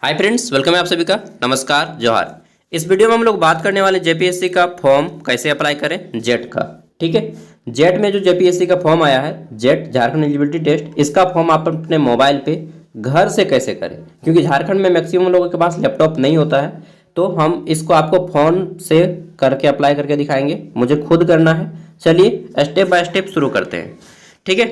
Hi friends, welcome है आप सभी का। नमस्कार, जोहार। इस वीडियो में हम लोग बात करने वाले जेपीएससी का फॉर्म कैसे अप्लाई करें, जेट का। ठीक है, जेट में जो जेपीएससी का फॉर्म आया है, जेट झारखंड एलिजिबिलिटी टेस्ट, इसका फॉर्म आप अपने मोबाइल पे घर से कैसे करें, क्योंकि झारखंड में मैक्सिमम लोगों के पास लैपटॉप नहीं होता है। तो हम इसको आपको फ़ोन से करके अप्लाई करके दिखाएंगे, मुझे खुद करना है। चलिए स्टेप बाय स्टेप शुरू करते हैं। ठीक है,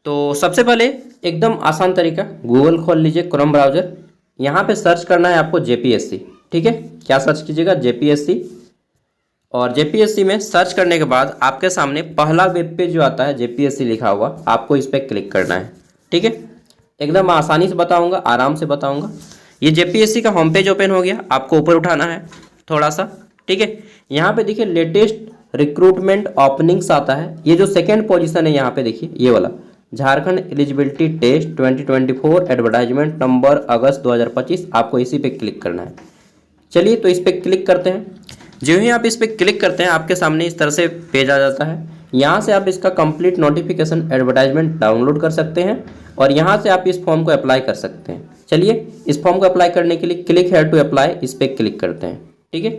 तो सबसे पहले एकदम आसान तरीका, गूगल खोल लीजिए, क्रोम ब्राउज़र। यहाँ पे सर्च करना है आपको जेपीएससी। ठीक है, क्या सर्च कीजिएगा? जेपीएससी। और जेपीएससी में सर्च करने के बाद आपके सामने पहला वेब पेज जो आता है जेपीएससी लिखा हुआ, आपको इस पर क्लिक करना है। ठीक है, एकदम आसानी से बताऊंगा, आराम से बताऊंगा। ये जेपीएससी का होम पेज ओपन हो गया, आपको ऊपर उठाना है थोड़ा सा। ठीक है, यहाँ पे देखिए लेटेस्ट रिक्रूटमेंट ओपनिंग्स आता है। ये जो सेकेंड पोजीशन है यहाँ पे देखिए, ये वाला Jharkhand eligibility test 2024 advertisement number अगस्त 2025, आपको इसी पे क्लिक करना है। चलिए तो इस पर क्लिक करते हैं। जो ही आप इस पर क्लिक करते हैं, आपके सामने इस तरह से पेज आ जाता है। यहाँ से आप इसका कंप्लीट नोटिफिकेशन एडवर्टाइजमेंट डाउनलोड कर सकते हैं और यहाँ से आप इस फॉर्म को अप्लाई कर सकते हैं। चलिए, इस फॉर्म को अप्लाई करने के लिए क्लिक हेयर टू अप्लाई, इस पर क्लिक करते हैं। ठीक है,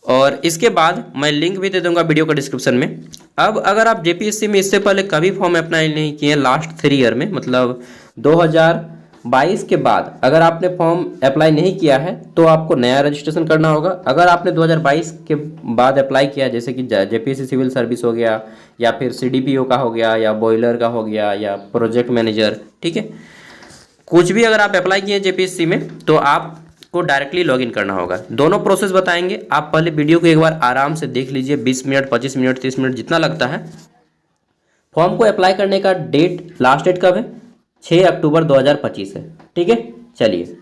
और इसके बाद मैं लिंक भी दे दूंगा वीडियो का डिस्क्रिप्शन में। अब अगर आप जेपीएससी में इससे पहले कभी फॉर्म अप्लाई नहीं किए हैं लास्ट 3 ईयर में, मतलब 2022 के बाद अगर आपने फॉर्म अप्लाई नहीं किया है तो आपको नया रजिस्ट्रेशन करना होगा। अगर आपने 2022 के बाद अप्लाई किया, जैसे कि जेपीएससी सिविल सर्विस हो गया, या फिर सीडीपीओ का हो गया, या बॉयलर का हो गया, या प्रोजेक्ट मैनेजर, ठीक है, कुछ भी अगर आप अप्लाई किए जेपीएससी में, तो आप को डायरेक्टली लॉगिन करना होगा। दोनों प्रोसेस बताएंगे, आप पहले वीडियो को एक बार आराम से देख लीजिए। 20 मिनट, 25 मिनट, 30 मिनट जितना लगता है। फॉर्म को अप्लाई करने का डेट, लास्ट डेट कब है? 6 अक्टूबर 2025 है। ठीक है, चलिए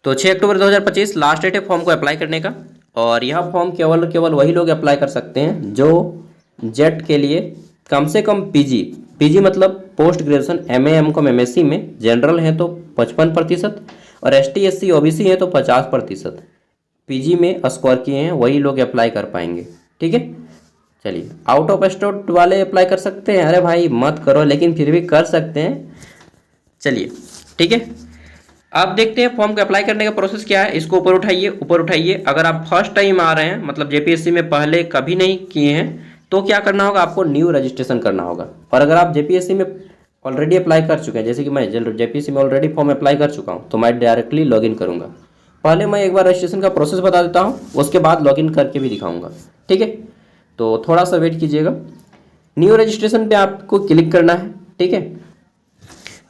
तो 6 अक्टूबर 2025 लास्ट डेट है फॉर्म को अप्लाई करने का। और यह फॉर्म केवल वही लोग अप्लाई कर सकते हैं जो जेट के लिए कम से कम पीजी मतलब पोस्ट ग्रेजुएशन, एमए एमएससी में, जनरल है तो 55%, और एसटी एससी ओबीसी है तो 50% पीजी में स्कोर किए हैं, वही लोग अप्लाई कर पाएंगे। ठीक है, चलिए आउट ऑफ स्टेट वाले अप्लाई कर सकते हैं? अरे भाई मत करो, लेकिन फिर भी कर सकते हैं। चलिए ठीक है, आप देखते हैं फॉर्म को अप्लाई करने का प्रोसेस क्या है। इसको ऊपर उठाइए, ऊपर उठाइए। अगर आप फर्स्ट टाइम आ रहे हैं, मतलब जेपीएससी में पहले कभी नहीं किए हैं, तो क्या करना होगा? आपको न्यू रजिस्ट्रेशन करना होगा। और अगर आप जेपीएससी में ऑलरेडी अप्लाई कर चुके हैं, जैसे कि मैं जेपीएससी में ऑलरेडी फॉर्म अप्लाई कर चुका हूँ, तो मैं डायरेक्टली लॉगिन करूँगा। पहले मैं एक बार रजिस्ट्रेशन का प्रोसेस बता देता हूँ, उसके बाद लॉगिन करके भी दिखाऊँगा। ठीक है, तो थोड़ा सा वेट कीजिएगा। न्यू रजिस्ट्रेशन पे आपको क्लिक करना है। ठीक है,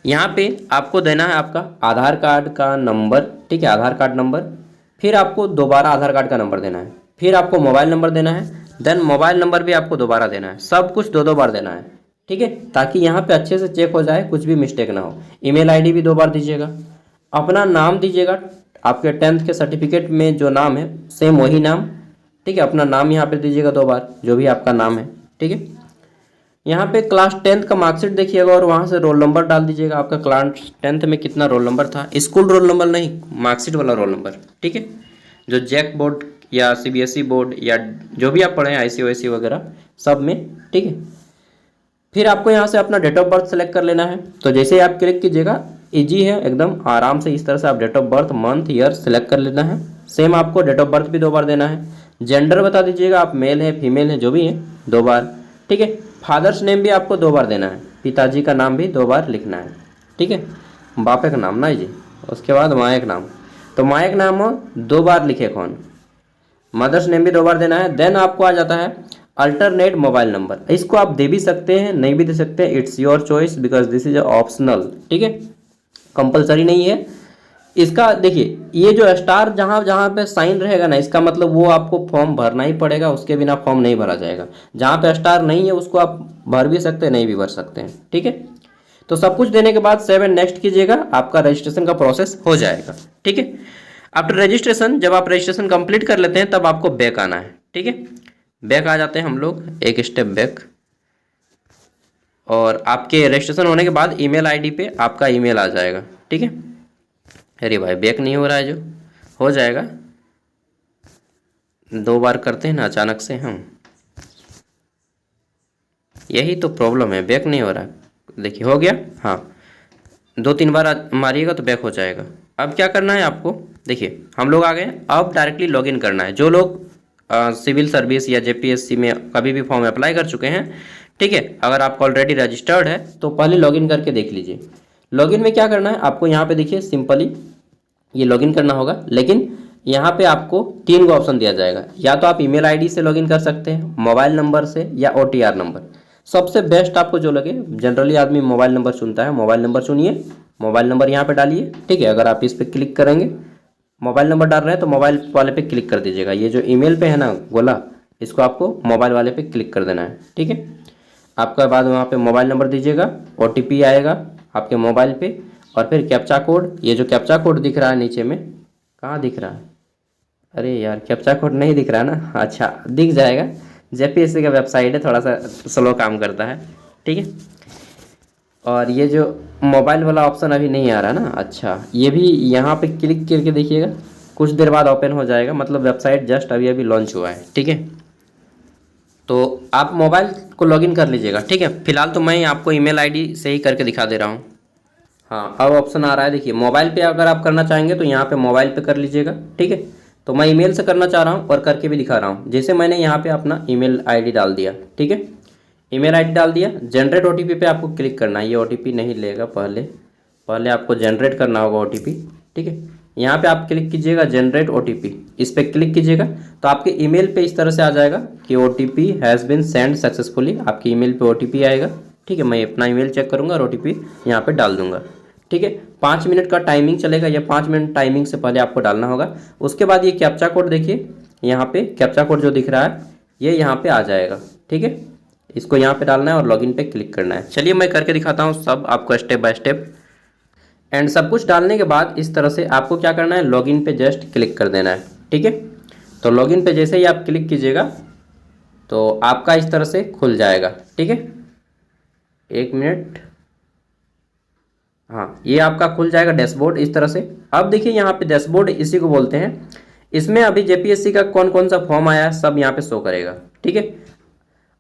यहाँ पे आपको देना है आपका आधार कार्ड का नंबर। ठीक है, आधार कार्ड नंबर, फिर आपको दोबारा आधार कार्ड का नंबर देना है, फिर आपको मोबाइल नंबर देना है, देन मोबाइल नंबर भी आपको दोबारा देना है। सब कुछ दो बार देना है। ठीक है, ताकि यहाँ पे अच्छे से चेक हो जाए, कुछ भी मिस्टेक ना हो। ईमेल आईडी भी 2 बार दीजिएगा। अपना नाम दीजिएगा, आपके 10th के सर्टिफिकेट में जो नाम है सेम वही नाम। ठीक है, अपना नाम यहाँ पे दीजिएगा 2 बार, जो भी आपका नाम है। ठीक है, यहाँ पे क्लास 10th का मार्कशीट देखिएगा और वहाँ से रोल नंबर डाल दीजिएगा। आपका क्लास 10th में कितना रोल नंबर था, स्कूल रोल नंबर नहीं, मार्कशीट वाला रोल नंबर। ठीक है, जो जैक बोर्ड या सीबीएसई बोर्ड या जो भी आप पढ़े हैं, आईसीएसई वगैरह सब में। ठीक है, फिर आपको यहाँ से अपना डेट ऑफ बर्थ सेलेक्ट कर लेना है। तो जैसे ही आप क्लिक कीजिएगा, इजी है एकदम, आराम से इस तरह से आप date of birth, month, year select कर लेना है। सेम आपको डेट ऑफ बर्थ भी 2 बार देना है। जेंडर बता दीजिएगा, आप मेल है फीमेल है, जो भी है, 2 बार। ठीक है, फादर्स नेम भी आपको 2 बार देना है, पिताजी का नाम भी 2 बार लिखना है। ठीक है, बापे का नाम ना जी, उसके बाद माए का नाम, तो माए का नाम हो 2 बार लिखे कौन। मदर्स नेम भी 2 बार देना है। देन आपको आ जाता है अल्टरनेट मोबाइल नंबर। इसको आप दे भी सकते हैं, नहीं भी दे सकते हैं, it's your choice, because this is optional. ठीक है, कंपलसरी नहीं है। इसका देखिए, ये जो स्टार जहाँ जहाँ पे साइन रहेगा ना, इसका मतलब वो आपको फॉर्म भरना ही पड़ेगा, उसके बिना फॉर्म नहीं भरा जाएगा। जहाँ पे स्टार नहीं है उसको आप भर भी सकते हैं, नहीं भी भर सकते हैं। ठीक है, तो सब कुछ देने के बाद सेव एंड नेक्स्ट कीजिएगा, आपका रजिस्ट्रेशन का प्रोसेस हो जाएगा। ठीक है, आफ्टर रजिस्ट्रेशन, जब आप रजिस्ट्रेशन कंप्लीट कर लेते हैं तब आपको बैक आना है। ठीक है, बैक आ जाते हैं हम लोग, एक स्टेप बैक। और आपके रजिस्ट्रेशन होने के बाद ईमेल आईडी पे आपका ईमेल आ जाएगा। ठीक है, अरे भाई बैक नहीं हो रहा है, जो हो जाएगा। 2 बार करते हैं ना अचानक से हम, यही तो प्रॉब्लम है, बैक नहीं हो रहा। देखिए हो गया, हाँ 2-3 बार मारिएगा तो बैक हो जाएगा। अब क्या करना है आपको, देखिए हम लोग आ गए। अब डायरेक्टली लॉगिन करना है। जो लोग सिविल सर्विस या जेपीएससी में कभी भी फॉर्म अप्लाई कर चुके हैं, ठीक है, अगर आपका ऑलरेडी रजिस्टर्ड है तो पहले लॉगिन करके देख लीजिए। लॉगिन में क्या करना है आपको, यहाँ पे देखिए सिंपली ये लॉगिन करना होगा। लेकिन यहाँ पे आपको 3 गो ऑप्शन दिया जाएगा। या तो आप ईमेल आईडी से लॉगिन कर सकते हैं, मोबाइल नंबर से, या ओटीआर नंबर। सबसे बेस्ट आपको जो लगे, जनरली आदमी मोबाइल नंबर चुनता है, मोबाइल नंबर चुनिए, मोबाइल नंबर यहाँ पे डालिए, ठीक है। अगर आप इस पर क्लिक करेंगे, मोबाइल नंबर डाल रहे हैं तो मोबाइल वाले पे क्लिक कर दीजिएगा। ये जो ईमेल पे है ना गोला, इसको आपको मोबाइल वाले पे क्लिक कर देना है, ठीक है। आपका बाद वहाँ पे मोबाइल नंबर दीजिएगा, ओटीपी आएगा आपके मोबाइल पे, और फिर कैप्चा कोड। ये जो कैप्चा कोड दिख रहा है नीचे में, कहाँ दिख रहा है, अरे यार कैप्चा कोड नहीं दिख रहा है ना, अच्छा दिख जाएगा। जेपीएससी का वेबसाइट है, थोड़ा सा स्लो काम करता है, ठीक है। और ये जो मोबाइल वाला ऑप्शन अभी नहीं आ रहा ना, अच्छा ये भी यहाँ पे क्लिक करके देखिएगा, कुछ देर बाद ओपन हो जाएगा। मतलब वेबसाइट जस्ट अभी अभी लॉन्च हुआ है, ठीक है। तो आप मोबाइल को लॉगिन कर लीजिएगा, ठीक है। फिलहाल तो मैं आपको ईमेल आईडी से ही करके दिखा दे रहा हूँ। हाँ अब ऑप्शन आ रहा है, देखिए मोबाइल पे अगर आप करना चाहेंगे तो यहाँ पे मोबाइल पे कर लीजिएगा, ठीक है। तो मैं ईमेल से करना चाह रहा हूँ और करके भी दिखा रहा हूँ। जैसे मैंने यहाँ पे अपना ईमेल आईडी डाल दिया, ठीक है, ईमेल आईडी डाल दिया। जनरेट ओटीपी पे आपको क्लिक करना है। ये ओटीपी नहीं लेगा, पहले आपको जनरेट करना होगा ओटीपी, ठीक है। यहाँ पे आप क्लिक कीजिएगा जनरेट ओटीपी, इस पर क्लिक कीजिएगा तो आपके ईमेल पे इस तरह से आ जाएगा कि OTP has been send successfully. आपके ईमेल पे ओटीपी आएगा, ठीक है। मैं अपना ईमेल चेक करूँगा और ओटीपी यहाँ पे डाल दूँगा, ठीक है। 5 मिनट का टाइमिंग चलेगा, या 5 मिनट टाइमिंग से पहले आपको डालना होगा। उसके बाद ये कैप्चा कोड देखिए, यहाँ पे कैप्चा कोड जो दिख रहा है ये यहाँ पे आ जाएगा, ठीक है। इसको यहाँ पे डालना है और लॉगिन पे क्लिक करना है। चलिए मैं करके दिखाता हूँ सब आपको स्टेप बाय स्टेप। एंड सब कुछ डालने के बाद इस तरह से आपको क्या करना है, लॉगिन पे जस्ट क्लिक कर देना है, ठीक है। तो लॉगिन पे जैसे ही आप क्लिक कीजिएगा तो आपका इस तरह से खुल जाएगा, ठीक है। 1 मिनट, हाँ ये आपका खुल जाएगा डैशबोर्ड इस तरह से। अब देखिए यहाँ पे डैशबोर्ड इसी को बोलते हैं। इसमें अभी जेपीएससी का कौन कौन सा फॉर्म आया है सब यहाँ पे शो करेगा, ठीक है।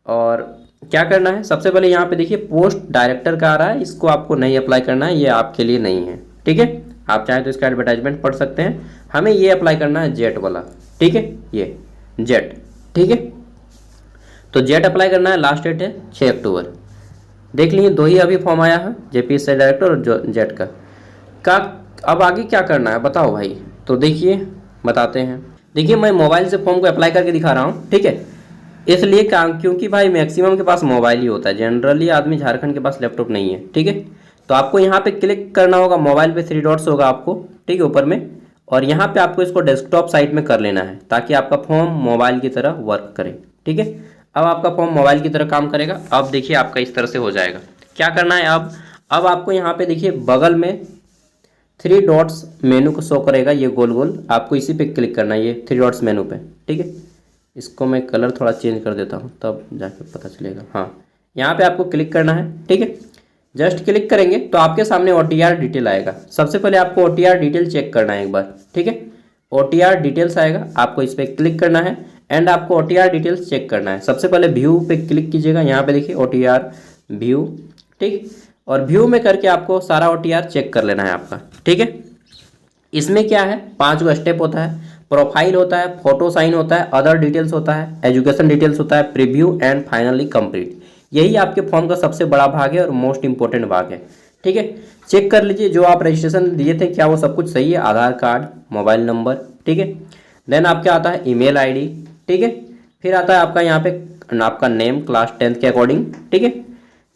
और क्या करना है, सबसे पहले यहाँ पे देखिए पोस्ट डायरेक्टर का आ रहा है, इसको आपको नहीं अप्लाई करना है, ये आपके लिए नहीं है, ठीक है। आप चाहें तो इसका एडवर्टाइजमेंट पढ़ सकते हैं। हमें ये अप्लाई करना है जेट वाला, ठीक है, ये जेट, ठीक है। तो जेट अप्लाई करना है, लास्ट डेट है 6 अक्टूबर। देख लीजिए 2 ही अभी फॉर्म आया है, जेपीएससी डायरेक्टर और जेट का। अब आगे क्या करना है बताओ भाई, तो देखिए बताते हैं। देखिए मैं मोबाइल से फॉर्म को अप्लाई करके दिखा रहा हूँ, ठीक है। इसलिए क्योंकि भाई मैक्सिमम के पास मोबाइल ही होता है, जनरली आदमी झारखंड के पास लैपटॉप नहीं है, ठीक है। तो आपको यहाँ पे क्लिक करना होगा, मोबाइल पे 3 डॉट्स होगा आपको, ठीक है, ऊपर में। और यहाँ पे आपको इसको डेस्कटॉप साइट में कर लेना है ताकि आपका फॉर्म मोबाइल की तरह वर्क करे, ठीक है। अब आपका फॉर्म मोबाइल की तरह काम करेगा। अब देखिए आपका इस तरह से हो जाएगा। क्या करना है अब आपको यहाँ पे देखिए बगल में 3 डॉट्स मेनू को शो करेगा, ये गोल गोल, आपको इसी पे क्लिक करना है, ये 3 डॉट्स मेनू पे, ठीक है। इसको मैं कलर थोड़ा चेंज कर देता हूँ तब जाके पता चलेगा। हाँ यहाँ पे आपको क्लिक करना है, ठीक है। जस्ट क्लिक करेंगे तो आपके सामने ओटीआर डिटेल आएगा। सबसे पहले आपको ओटीआर डिटेल चेक करना है एक बार, ठीक है। ओटीआर डिटेल्स आएगा, आपको इस पर क्लिक करना है एंड आपको ओटीआर डिटेल्स चेक करना है। सबसे पहले व्यू पे क्लिक कीजिएगा, यहाँ पे देखिए ओटीआर व्यू, ठीक। और व्यू में करके आपको सारा ओटीआर चेक कर लेना है आपका, ठीक है। इसमें क्या है, 5 गो स्टेप होता है। प्रोफाइल होता है, फोटो साइन होता है, अदर डिटेल्स होता है, एजुकेशन डिटेल्स होता है, प्रीव्यू एंड फाइनली कंप्लीट। यही आपके फॉर्म का सबसे बड़ा भाग है और मोस्ट इंपॉर्टेंट भाग है, ठीक है। चेक कर लीजिए जो आप रजिस्ट्रेशन दिए थे क्या वो सब कुछ सही है, आधार कार्ड, मोबाइल नंबर, ठीक है। देन आपका आता है ईमेल आईडी, ठीक है। फिर आता है आपका यहाँ पे आपका नेम क्लास 10th के अकॉर्डिंग, ठीक है।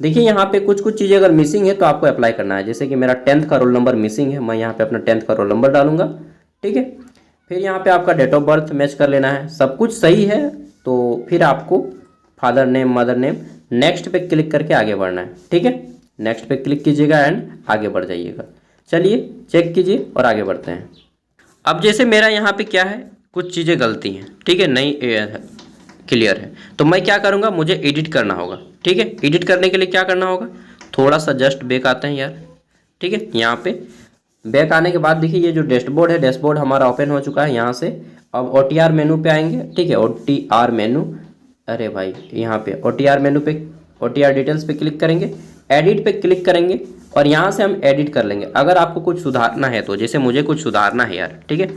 देखिए यहाँ पे कुछ चीज़ें अगर मिसिंग है तो आपको अप्लाई करना है। जैसे कि मेरा 10th का रोल नंबर मिसिंग है, मैं यहाँ पे अपना 10th का रोल नंबर डालूंगा, ठीक है। फिर यहाँ पे आपका डेट ऑफ बर्थ मैच कर लेना है। सब कुछ सही है तो फिर आपको father name, mother name, next पे क्लिक करके आगे बढ़ना है, ठीक है। नेक्स्ट पे क्लिक कीजिएगा एंड आगे बढ़ जाइएगा। चलिए चेक कीजिए और आगे बढ़ते हैं। अब जैसे मेरा यहाँ पे क्या है, कुछ चीज़ें गलती हैं, ठीक है, नहीं क्लियर है, तो मैं क्या करूँगा, मुझे एडिट करना होगा, ठीक है। एडिट करने के लिए क्या करना होगा, थोड़ा सा जस्ट बैक आते हैं यार, ठीक है। यहाँ पे बैक आने के बाद देखिए ये जो डैशबोर्ड है, डैशबोर्ड हमारा ओपन हो चुका है यहाँ से। अब ओटीआर मेनू पे आएंगे, ठीक है, ओटीआर मेनू, अरे भाई यहाँ पे ओटीआर मेनू पे OTR डिटेल्स पे क्लिक करेंगे, एडिट पे क्लिक करेंगे और यहाँ से हम एडिट कर लेंगे। अगर आपको कुछ सुधारना है तो, जैसे मुझे कुछ सुधारना है यार, ठीक है,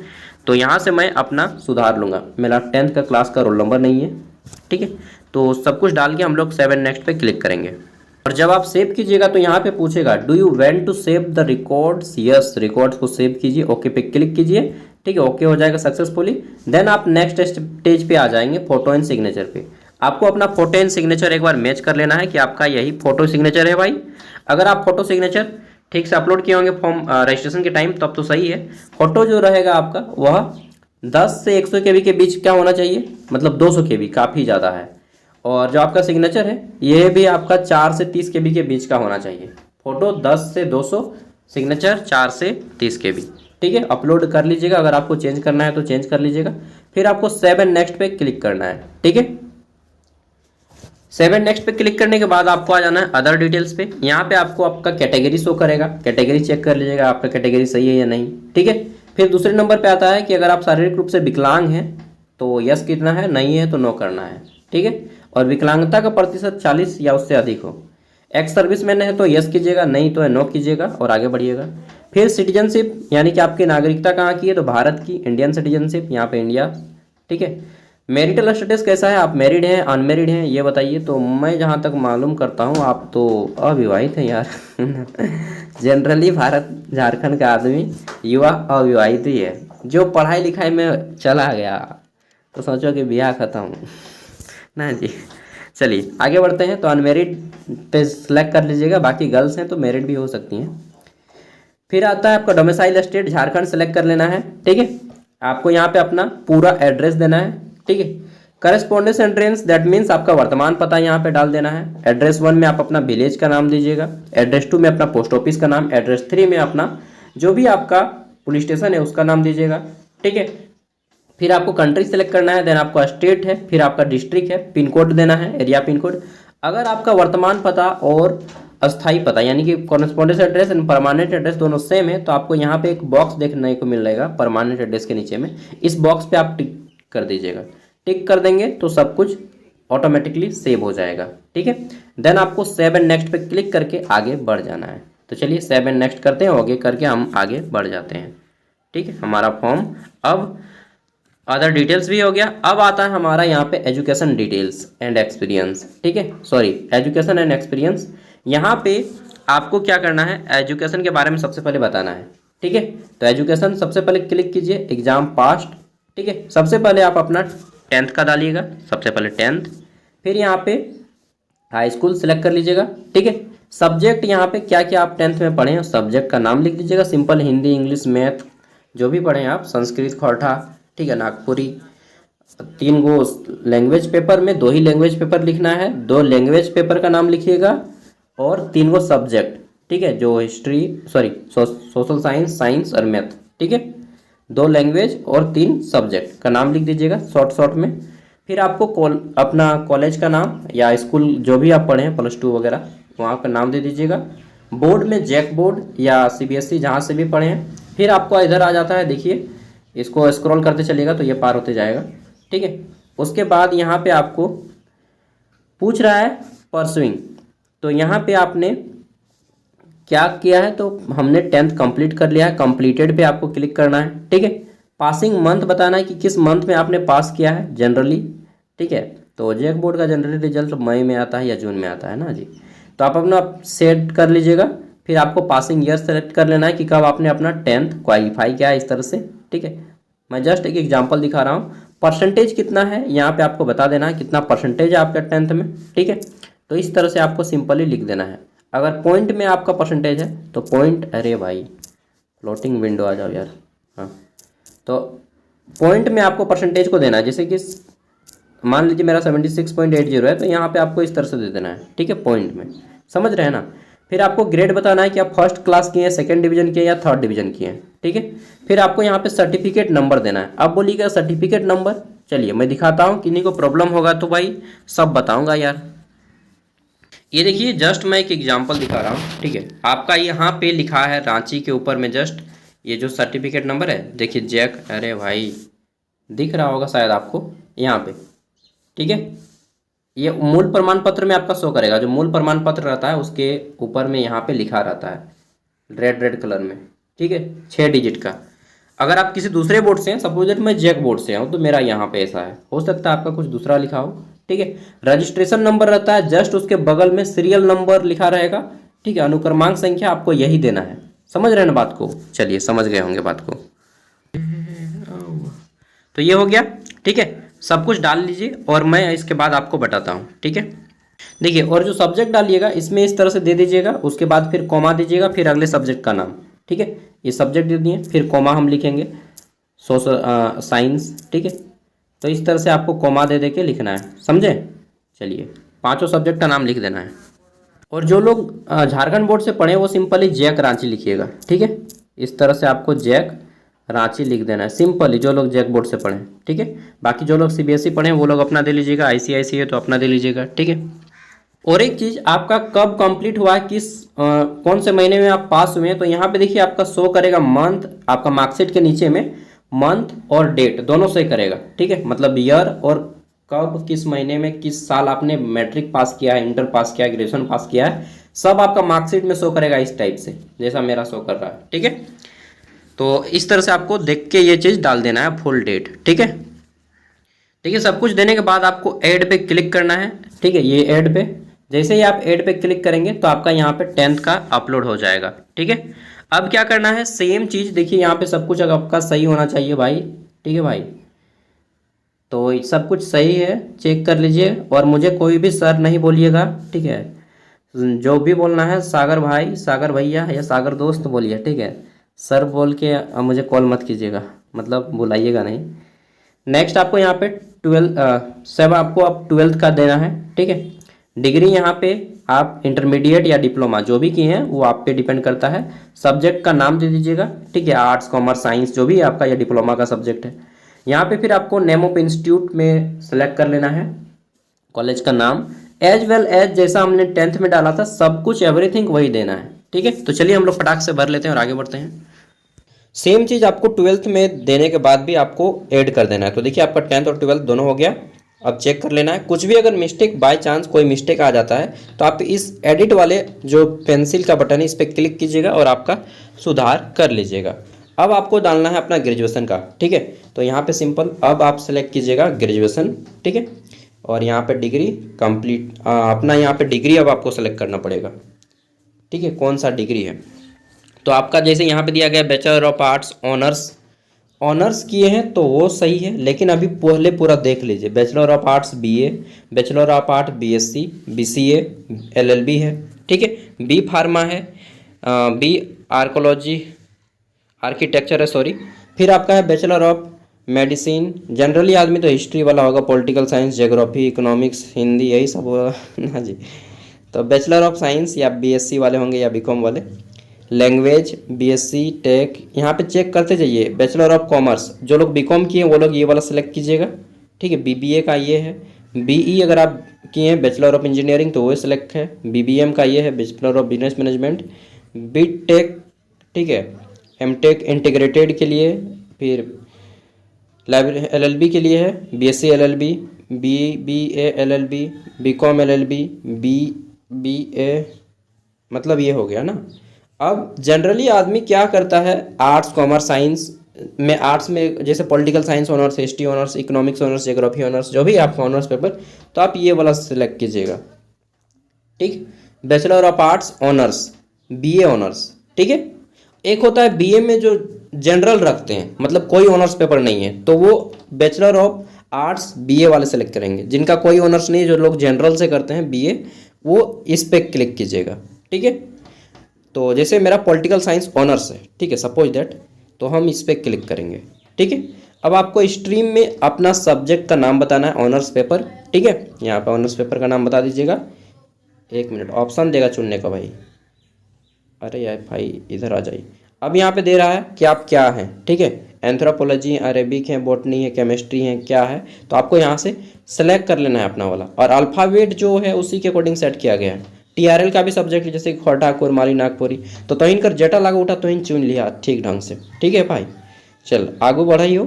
तो यहाँ से मैं अपना सुधार लूँगा। मेरा 10th का क्लास का रोल नंबर नहीं है, ठीक है, तो सब कुछ डाल के हम लोग 7 नेक्स्ट पे क्लिक करेंगे। और जब आप सेव कीजिएगा तो यहाँ पे पूछेगा do you want to save the records, yes records को सेव कीजिए, ओके पे क्लिक कीजिए, ठीक है, ओके हो जाएगा सक्सेसफुली। देन आप नेक्स्ट स्टेज पे आ जाएंगे, फोटो एंड सिग्नेचर पे। आपको अपना फोटो एंड सिग्नेचर एक बार मैच कर लेना है कि आपका यही फोटो सिग्नेचर है भाई। अगर आप फोटो सिग्नेचर ठीक से अपलोड किए होंगे फॉर्म रजिस्ट्रेशन के टाइम तब तो सही है। फोटो जो रहेगा आपका वह 10 से 100 KB के बीच क्या होना चाहिए, मतलब 200 KB काफ़ी ज़्यादा है। और जो आपका सिग्नेचर है ये भी आपका 4 से 30 KB के बीच का होना चाहिए। फोटो 10 से 200, सिग्नेचर 4 से 30 KB, ठीक है। अपलोड कर लीजिएगा, अगर आपको चेंज करना है तो चेंज कर लीजिएगा। फिर आपको 7 नेक्स्ट पे क्लिक करना है, ठीक है। 7 नेक्स्ट पे क्लिक करने के बाद आपको आ जाना है अदर डिटेल्स पे। यहाँ पे आपको आपका कैटेगरी शो करेगा, कैटेगरी चेक कर लीजिएगा आपका कैटेगरी सही है या नहीं, ठीक है। फिर दूसरे नंबर पे आता है कि अगर आप शारीरिक रूप से विकलांग हैं तो यस कितना है, नहीं है तो नो करना है, ठीक है। और विकलांगता का प्रतिशत 40 या उससे अधिक हो। एक्स सर्विसमैन है तो यस कीजिएगा, नहीं तो नो कीजिएगा और आगे बढ़िएगा। फिर सिटीजनशिप यानी कि आपकी नागरिकता कहाँ की है, तो भारत की, इंडियन सिटीजनशिप, यहाँ पे इंडिया, ठीक है। मैरिटल स्टेटस कैसा है, आप मैरिड हैं अनमैरिड हैं ये बताइए। तो मैं जहाँ तक मालूम करता हूँ आप तो अविवाहित हैं यार जनरली भारत झारखंड का आदमी युवा अविवाहित ही है। जो पढ़ाई लिखाई में चला गया तो सोचो कि ब्याह खत्म ना जी। चलिए आगे बढ़ते हैं। तो अनमेरिड पे सेलेक्ट कर लीजिएगा, बाकी गर्ल्स हैं तो मैरिड भी हो सकती हैं। फिर आता है आपका डोमिसाइल स्टेट, झारखंड सेलेक्ट कर लेना है, ठीक है। आपको यहाँ पे अपना पूरा एड्रेस देना है, ठीक है। करस्पॉन्डेंस एड्रेस दैट मीन्स आपका वर्तमान पता यहाँ पे डाल देना है। एड्रेस 1 में आप अपना विलेज का नाम दीजिएगा, एड्रेस 2 में अपना पोस्ट ऑफिस का नाम, एड्रेस 3 में अपना जो भी आपका पुलिस स्टेशन है उसका नाम दीजिएगा, ठीक है। फिर आपको कंट्री सेलेक्ट करना है, देन आपका स्टेट है, फिर आपका डिस्ट्रिक्ट है, पिन कोड देना है, एरिया पिन कोड। अगर आपका वर्तमान पता और अस्थाई पता यानी कि correspondence address and permanent address दोनों सेम है तो आपको यहाँ पे एक बॉक्स देखने को मिल जाएगा परमानेंट एड्रेस के नीचे में। इस बॉक्स पे आप टिक कर दीजिएगा। टिक कर देंगे तो सब कुछ ऑटोमेटिकली सेव हो जाएगा, ठीक है। देन आपको 7 नेक्स्ट पे क्लिक करके आगे बढ़ जाना है। तो चलिए 7 नेक्स्ट करते हैं, आगे करके हम आगे बढ़ जाते हैं, ठीक है। हमारा फॉर्म अब अदर डिटेल्स भी हो गया। अब आता है हमारा यहाँ पे एजुकेशन डिटेल्स एंड एक्सपीरियंस, ठीक है, सॉरी एजुकेशन एंड एक्सपीरियंस। यहाँ पे आपको क्या करना है, एजुकेशन के बारे में सबसे पहले बताना है, ठीक है। तो एजुकेशन सबसे पहले क्लिक कीजिए, एग्जाम पास्ट, ठीक है। सबसे पहले आप अपना 10th का डालिएगा, सबसे पहले 10th। फिर यहाँ पे हाई स्कूल सेलेक्ट कर लीजिएगा, ठीक है। सब्जेक्ट यहाँ पे क्या क्या आप 10th में पढ़े हैं सब्जेक्ट का नाम लिख दीजिएगा, सिंपल हिंदी इंग्लिश मैथ जो भी पढ़े हैं आप, संस्कृत खोरठा, ठीक है, नागपुरी। 3 गो लैंग्वेज पेपर में 2 ही लैंग्वेज पेपर लिखना है, 2 लैंग्वेज पेपर का नाम लिखिएगा और 3 गो सब्जेक्ट, ठीक है, जो history sorry social science, science और मैथ, ठीक है। 2 लैंग्वेज और 3 सब्जेक्ट का नाम लिख दीजिएगा शॉर्ट में। फिर आपको अपना कॉलेज का नाम या स्कूल जो भी आप पढ़े हैं +2 वगैरह वहाँ का नाम दे दीजिएगा। बोर्ड में जैक बोर्ड या CBSE जहाँ से भी पढ़े हैं। फिर आपको इधर आ जाता है, देखिए इसको स्क्रॉल करते चलिएगा तो ये पार होते जाएगा, ठीक है। उसके बाद यहाँ पे आपको पूछ रहा है परसुइंग, तो यहाँ पे आपने क्या किया है, तो हमने 10th कंप्लीट कर लिया है, कंप्लीटेड पे आपको क्लिक करना है, ठीक है। पासिंग मंथ बताना है कि किस मंथ में आपने पास किया है जनरली, ठीक है। तो जैक बोर्ड का जनरली रिजल्ट मई में आता है या जून में आता है ना जी। तो आप अपना सेट कर लीजिएगा। फिर आपको पासिंग ईयर सेलेक्ट कर लेना है कि कब आपने अपना 10th क्वालिफाई किया है, इस तरह से, ठीक है। मैं जस्ट एक एग्जांपल दिखा रहा हूँ। परसेंटेज कितना है यहाँ पे आपको बता देना है कितना परसेंटेज है आपका 10th में, ठीक है। तो इस तरह से आपको सिंपली लिख देना है। अगर पॉइंट में आपका परसेंटेज है तो पॉइंट, अरे भाई फ्लोटिंग विंडो आ जाओ यार, हाँ। तो पॉइंट में आपको परसेंटेज को देना है, जैसे कि मान लीजिए मेरा 76.80 है तो यहाँ पे आपको इस तरह से दे देना है, ठीक है, पॉइंट में, समझ रहे हैं ना। फिर आपको ग्रेड बताना है कि आप फर्स्ट क्लास किए हैं, सेकंड डिवीजन किए हैं या थर्ड डिवीजन किए हैं, ठीक है। फिर आपको यहाँ पे सर्टिफिकेट नंबर देना है। अब बोलिएगा सर्टिफिकेट नंबर, चलिए मैं दिखाता हूँ, किन्हीं को प्रॉब्लम होगा तो भाई सब बताऊँगा यार। ये देखिए जस्ट मैं एक एग्जांपल दिखा रहा हूँ, ठीक है। आपका यहाँ पे लिखा है रांची के ऊपर में जस्ट ये जो सर्टिफिकेट नंबर है, देखिए जैक, अरे भाई दिख रहा होगा शायद आपको यहाँ पे, ठीक है। ये मूल प्रमाण पत्र में आपका शो करेगा, जो मूल प्रमाण पत्र रहता है उसके ऊपर में यहाँ पे लिखा रहता है रेड रेड कलर में, ठीक है, 6 डिजिट का। अगर आप किसी दूसरे बोर्ड से हैं, सपोज दैट मैं जैक बोर्ड से हूँ, तो मेरा यहाँ पे ऐसा है, हो सकता है आपका कुछ दूसरा लिखा हो, ठीक है। रजिस्ट्रेशन नंबर रहता है, जस्ट उसके बगल में सीरियल नंबर लिखा रहेगा, ठीक है। अनुक्रमांक संख्या आपको यही देना है। समझ रहे हैं ना बात को? चलिए समझ गए होंगे बात को। तो ये हो गया, ठीक है। सब कुछ डाल लीजिए और मैं इसके बाद आपको बताता हूँ, ठीक है। देखिए, और जो सब्जेक्ट डालिएगा इसमें इस तरह से दे दीजिएगा, उसके बाद फिर कॉमा दीजिएगा, फिर अगले सब्जेक्ट का नाम, ठीक है। ये सब्जेक्ट दे दिए, फिर कॉमा हम लिखेंगे सोशल साइंस, ठीक है। तो इस तरह से आपको कॉमा दे के लिखना है, समझे? चलिए, 5 सब्जेक्ट का नाम लिख देना है। और जो लोग झारखंड बोर्ड से पढ़े वो सिंपली जैक रांची लिखिएगा, ठीक है। इस तरह से आपको जैक रांची लिख देना है सिंपली, जो लोग जैक बोर्ड से पढ़े, ठीक है। बाकी जो लोग सीबीएसई पढ़े वो लोग अपना दे लीजिएगा, आईसीआईसी है तो अपना दे लीजिएगा, ठीक है। और एक चीज़, आपका कब कंप्लीट हुआ है, किस कौन से महीने में आप पास हुए हैं, तो यहाँ पे देखिए आपका शो करेगा मंथ, आपका मार्कशीट के नीचे में मंथ और डेट दोनों से करेगा, ठीक है। मतलब ईयर और कब, किस महीने में, किस साल आपने मैट्रिक पास किया है, इंटर पास किया है, ग्रेजुएशन पास किया है, सब आपका मार्कशीट में शो करेगा इस टाइप से, जैसा मेरा शो कर रहा है, ठीक है। तो इस तरह से आपको देख के ये चीज़ डाल देना है, फुल डेट, ठीक है। ठीक है, सब कुछ देने के बाद आपको ऐड पे क्लिक करना है, ठीक है। ये ऐड पे, जैसे ही आप ऐड पे क्लिक करेंगे तो आपका यहाँ पे 10th का अपलोड हो जाएगा, ठीक है। अब क्या करना है, सेम चीज़ देखिए, यहाँ पे सब कुछ आपका सही होना चाहिए भाई, ठीक है भाई। तो सब कुछ सही है, चेक कर लीजिए और मुझे कोई भी सर नहीं बोलिएगा, ठीक है। जो भी बोलना है सागर भाई, सागर भैया या सागर दोस्त बोलिए, ठीक है। सर बोल के मुझे कॉल मत कीजिएगा, मतलब बुलाइएगा नहीं। नेक्स्ट आपको यहाँ पे 12 सब आपको अब 12th का देना है, ठीक है। डिग्री यहाँ पे आप इंटरमीडिएट या डिप्लोमा जो भी किए हैं वो आप पे डिपेंड करता है। सब्जेक्ट का नाम दे दीजिएगा, ठीक है, आर्ट्स कॉमर्स साइंस जो भी आपका या डिप्लोमा का सब्जेक्ट है। यहाँ पे फिर आपको नेम ऑफ इंस्टीट्यूट में सेलेक्ट कर लेना है, कॉलेज का नाम, एज वेल एज जैसा हमने 10th में डाला था सब कुछ एवरीथिंग वही देना है, ठीक है। तो चलिए हम लोग फटाक से भर लेते हैं और आगे बढ़ते हैं। सेम चीज़ आपको 12th में देने के बाद भी आपको ऐड कर देना है। तो देखिए आपका 10th और 12th दोनों हो गया। अब चेक कर लेना है, कुछ भी अगर मिस्टेक बाय चांस कोई मिस्टेक आ जाता है तो आप इस एडिट वाले जो पेंसिल का बटन है इस पर क्लिक कीजिएगा और आपका सुधार कर लीजिएगा। अब आपको डालना है अपना ग्रेजुएशन का, ठीक है। तो यहाँ पे सिंपल अब आप सेलेक्ट कीजिएगा ग्रेजुएशन, ठीक है। और यहाँ पे डिग्री कंप्लीट, अपना यहाँ पे डिग्री अब आपको सेलेक्ट करना पड़ेगा, ठीक है, कौन सा डिग्री है। तो आपका जैसे यहाँ पे दिया गया बैचलर ऑफ आर्ट्स ऑनर्स किए हैं तो वो सही है, लेकिन अभी पहले पूरा देख लीजिए। Bachelor of arts BA, bachelor of art BSc, BCA, LLB है, ठीक है। बी फार्मा है, बी आर्कोलॉजी आर्किटेक्चर है, सॉरी। फिर आपका है बैचलर ऑफ मेडिसिन, जनरली आदमी तो हिस्ट्री वाला होगा, political science, geography, economics, Hindi, यही सब होगा ना जी। तो बैचलर ऑफ साइंस या बीएससी वाले होंगे या बीकॉम वाले। लैंग्वेज बीएससी टेक, यहाँ पे चेक करते जाइए। बैचलर ऑफ कॉमर्स, जो लोग बीकॉम किए हैं वो लोग ये वाला सेलेक्ट कीजिएगा, ठीक है। बीबीए का ये है, बीई अगर आप किए हैं बैचलर ऑफ इंजीनियरिंग तो वो सेलेक्ट है। बीबीएम का ये है bachelor of business management. BTech, ठीक है, एमटेक इंटीग्रेटेड के लिए, फिर एलएलबी के लिए है, BSc LLB, BA LLB, BCom LLB, BA, मतलब ये हो गया ना। अब जनरली आदमी क्या करता है, आर्ट्स कॉमर्स साइंस में, आर्ट्स में जैसे political science honours, history honours, economics honours, geography honours, जो भी आपका ऑनर्स पेपर, तो आप ये वाला सिलेक्ट कीजिएगा, ठीक। Bachelor of arts honours, BA honours, ठीक है। एक होता है बीए में जो जनरल रखते हैं, मतलब कोई ऑनर्स पेपर नहीं है, तो वो बैचलर ऑफ आर्ट्स बीए वाले सेलेक्ट करेंगे। जिनका कोई ऑनर्स नहीं है, जो लोग जनरल से करते हैं बीए, वो इस पर क्लिक कीजिएगा, ठीक है। तो जैसे मेरा पॉलिटिकल साइंस ऑनर्स है, ठीक है, सपोज दैट, तो हम इस पर क्लिक करेंगे, ठीक है। अब आपको स्ट्रीम में अपना सब्जेक्ट का नाम बताना है, ऑनर्स पेपर, ठीक है। यहाँ पे ऑनर्स पेपर का नाम बता दीजिएगा। 1 मिनट, ऑप्शन देगा चुनने का भाई, अरे यार भाई इधर आ जाइए। अब यहाँ पे दे रहा है कि आप क्या हैं, ठीक है। एंथ्रोपोलॉजी, अरेबिक है, बॉटनी है, केमिस्ट्री है, क्या है, तो आपको यहाँ से सेलेक्ट कर लेना है अपना वाला। और अल्फ़ाबेट जो है उसी के अकॉर्डिंग सेट किया गया है। टीआरएल का भी सब्जेक्ट है, जैसे खोटा कुरमाली नागपुरी, तो तोहिन कर जटा लागू उठा तोहिन चुन लिया ठीक ढंग से, ठीक है भाई। चल आगू बढ़ाइयो।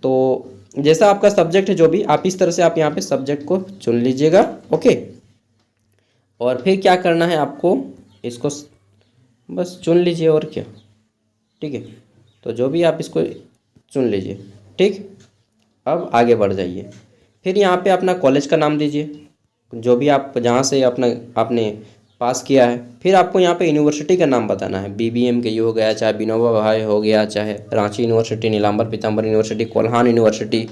तो जैसा आपका सब्जेक्ट है जो भी, आप इस तरह से आप यहाँ पे सब्जेक्ट को चुन लीजिएगा। ओके, और फिर क्या करना है आपको, इसको बस चुन लीजिए और क्या। ठीक है, तो जो भी आप इसको चुन लीजिए। ठीक, अब आगे बढ़ जाइए। फिर यहाँ पे अपना कॉलेज का नाम दीजिए, जो भी आप जहाँ से अपना आपने पास किया है। फिर आपको यहाँ पे यूनिवर्सिटी का नाम बताना है। BBMKU हो गया, चाहे विनोबा भावे हो गया, चाहे Ranchi university, Nilamber Pitamber university, Kolhan university,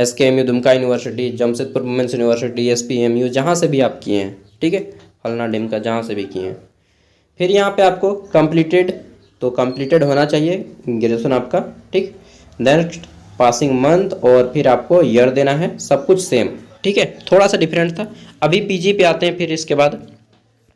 SKMU Dumka university, Jamshedpur women's university, SPMU, जहाँ से भी आप किए हैं। ठीक है, फलना डिमका, जहाँ से भी किए हैं। फिर यहाँ पे आपको कंप्लीटेड, तो कंप्लीटेड होना चाहिए ग्रेजुएशन आपका। ठीक, नेक्स्ट पासिंग मंथ और फिर आपको ईयर देना है, सब कुछ सेम। ठीक है, थोड़ा सा डिफरेंट था। अभी PG पे आते हैं। फिर इसके बाद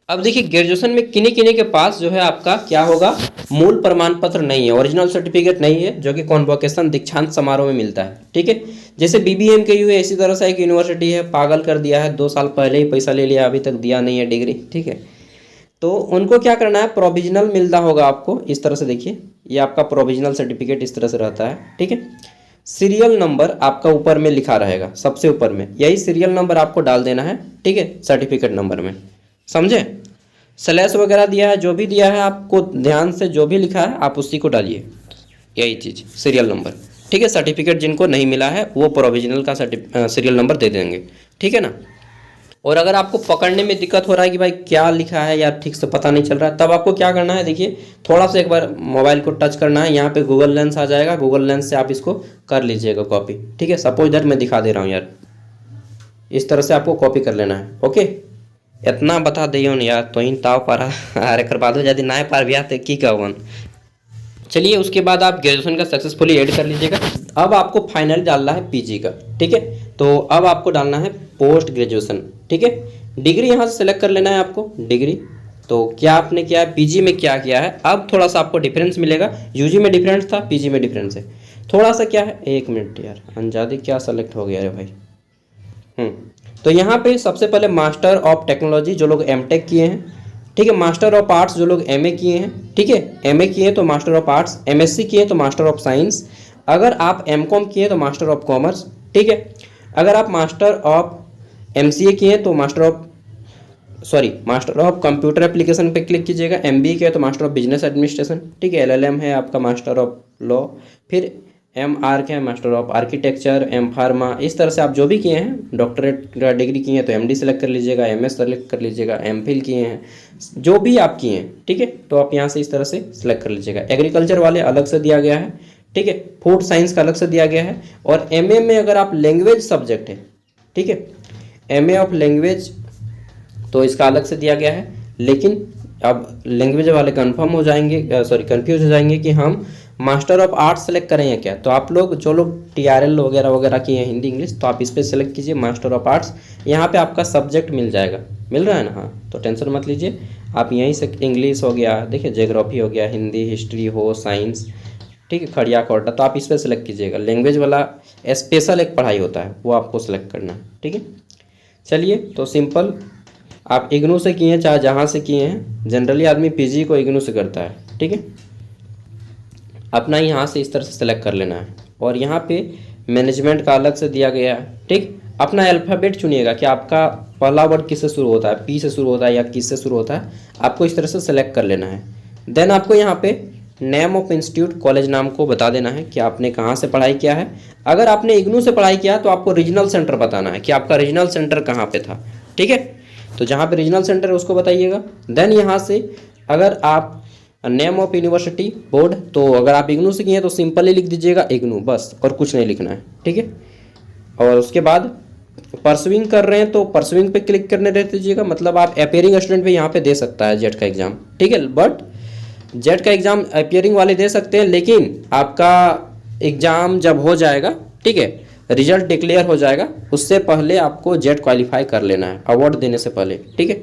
अब देखिए, ग्रेजुएशन में किन्हीं किन्हीं के पास जो है आपका क्या होगा, मूल प्रमाण पत्र नहीं है, ओरिजिनल सर्टिफिकेट नहीं है, जो कि कॉन्वोकेशन दीक्षांत समारोह में मिलता है। ठीक है, जैसे BBMKU है, इसी तरह से एक यूनिवर्सिटी है, पागल कर दिया है, 2 साल पहले ही पैसा ले लिया, अभी तक दिया नहीं है डिग्री। ठीक है, तो उनको क्या करना है, प्रोविजनल मिलता होगा आपको इस तरह से। देखिए, ये आपका प्रोविजनल सर्टिफिकेट इस तरह से रहता है। ठीक है, सीरियल नंबर आपका ऊपर में लिखा रहेगा, सबसे ऊपर में यही सीरियल नंबर आपको डाल देना है। ठीक है, सर्टिफिकेट नंबर में, समझे। स्लैश वगैरह दिया है, जो भी दिया है आपको ध्यान से, जो भी लिखा है आप उसी को डालिए, यही चीज़ सीरियल नंबर। ठीक है, सर्टिफिकेट जिनको नहीं मिला है वो प्रोविजनल का सीरियल नंबर दे देंगे। ठीक है ना। और अगर आपको पकड़ने में दिक्कत हो रहा है कि भाई क्या लिखा है यार, ठीक से पता नहीं चल रहा है, तब आपको क्या करना है, देखिए थोड़ा सा एक बार मोबाइल को टच करना है, यहाँ पे गूगल लेंस आ जाएगा, गूगल लेंस से आप इसको कर लीजिएगा कॉपी। ठीक है, सपोज दैट मैं दिखा दे रहा हूँ यार, इस तरह से आपको कॉपी कर लेना है। ओके, इतना बता दियो ना यार, तो इन ताव पारा अरे करवा दो, यदि ना पार भी आते की कहवन। चलिए, उसके बाद आप ग्रेजुएशन का सक्सेसफुली ऐड कर लीजिएगा। अब आपको फाइनल डालना है PG का। ठीक है, तो अब आपको डालना है पोस्ट ग्रेजुएशन। ठीक है, डिग्री यहाँ से सेलेक्ट कर लेना है आपको, डिग्री। तो क्या आपने किया है, PG में क्या किया है, अब थोड़ा सा आपको डिफरेंस मिलेगा। UG में डिफरेंस था, PG में डिफरेंस है थोड़ा सा। क्या है, 1 मिनट यार, अंजादी क्या सेलेक्ट हो गया रे भाई। तो यहाँ पे सबसे पहले मास्टर ऑफ टेक्नोलॉजी जो लोग MTech किए हैं। ठीक है, मास्टर ऑफ आर्ट्स जो लोग MA किए हैं। ठीक है, MA किए हैं तो मास्टर ऑफ आर्ट्स, MSc किए तो मास्टर ऑफ साइंस, अगर आप MCOM किए तो मास्टर ऑफ कॉमर्स। ठीक है, अगर आप मास्टर ऑफ MCA किए तो मास्टर ऑफ कंप्यूटर एप्लीकेशन पे क्लिक कीजिएगा। MBA किया तो मास्टर ऑफ बिजनेस एडमिनिस्ट्रेशन। ठीक है, LLM है आपका मास्टर ऑफ लॉ। फिर MR क्या है, master of architecture, M pharma. इस तरह से आप जो भी किए हैं, डॉक्टरेट का डिग्री किए हैं तो MD सेलेक्ट कर लीजिएगा, MS सेलेक्ट कर लीजिएगा, MPhil किए हैं, जो भी आप किए हैं। ठीक है, तो आप यहाँ से इस तरह से सिलेक्ट कर लीजिएगा। एग्रीकल्चर वाले अलग से दिया गया है। ठीक है, फूड साइंस का अलग से दिया गया है। और MA में अगर आप लैंग्वेज सब्जेक्ट है, ठीक है, MA ऑफ लैंग्वेज, तो इसका अलग से दिया गया है। लेकिन अब लैंग्वेज वाले कंफर्म हो जाएंगे, कंफ्यूज हो जाएंगे कि हम मास्टर ऑफ आर्ट्स सेलेक्ट करें या क्या। तो आप लोग जो लोग TRL वगैरह वगैरह किए हैं हिंदी इंग्लिश, तो आप इस पर सेलेक्ट कीजिए मास्टर ऑफ आर्ट्स। यहाँ पे आपका सब्जेक्ट मिल जाएगा, मिल रहा है ना। हाँ, तो टेंशन मत लीजिए, आप यहीं से इंग्लिश हो गया, देखिए ज्योग्राफी हो गया, हिंदी, हिस्ट्री हो, साइंस, ठीक है, खड़िया कोटा, तो आप इस पर सेलेक्ट कीजिएगा। लैंग्वेज वाला स्पेशल एक पढ़ाई होता है, वो आपको सेलेक्ट करना है। ठीक है, चलिए, तो सिंपल आप इग्नू से किए हैं चाहे जहाँ से किए हैं, जनरली आदमी PG को इग्नू से करता है। ठीक है, अपना यहाँ से इस तरह से सेलेक्ट कर लेना है। और यहाँ पे मैनेजमेंट का अलग से दिया गया है। ठीक, अपना अल्फ़ाबेट चुनिएगा कि आपका पहला वर्ड किससे शुरू होता है, P से शुरू होता है या किस से शुरू होता है, आपको इस तरह से सेलेक्ट कर लेना है। देन आपको यहाँ पे नेम ऑफ इंस्टीट्यूट, कॉलेज नाम को बता देना है कि आपने कहाँ से पढ़ाई किया है। अगर आपने इग्नू से पढ़ाई किया तो आपको रीजनल सेंटर बताना है कि आपका रीजनल सेंटर कहाँ पे था। ठीक है, तो जहाँ पे रीजनल सेंटर है उसको बताइएगा। देन यहाँ से अगर आप नेम ऑफ यूनिवर्सिटी बोर्ड, तो अगर आप इग्नू से किए तो सिंपली लिख दीजिएगा इग्नू, बस, और कुछ नहीं लिखना है। ठीक है, और उसके बाद परसुइंग कर रहे हैं तो परसुइंग पे क्लिक करने रह दीजिएगा। मतलब आप अपियरिंग स्टूडेंट भी यहाँ पे दे सकता है जेट का एग्जाम। ठीक है, बट जेट का एग्जाम अपियरिंग वाले दे सकते हैं, लेकिन आपका एग्जाम जब हो जाएगा, ठीक है, रिजल्ट डिक्लेयर हो जाएगा, उससे पहले आपको जेट क्वालिफाई कर लेना है, अवार्ड देने से पहले। ठीक है,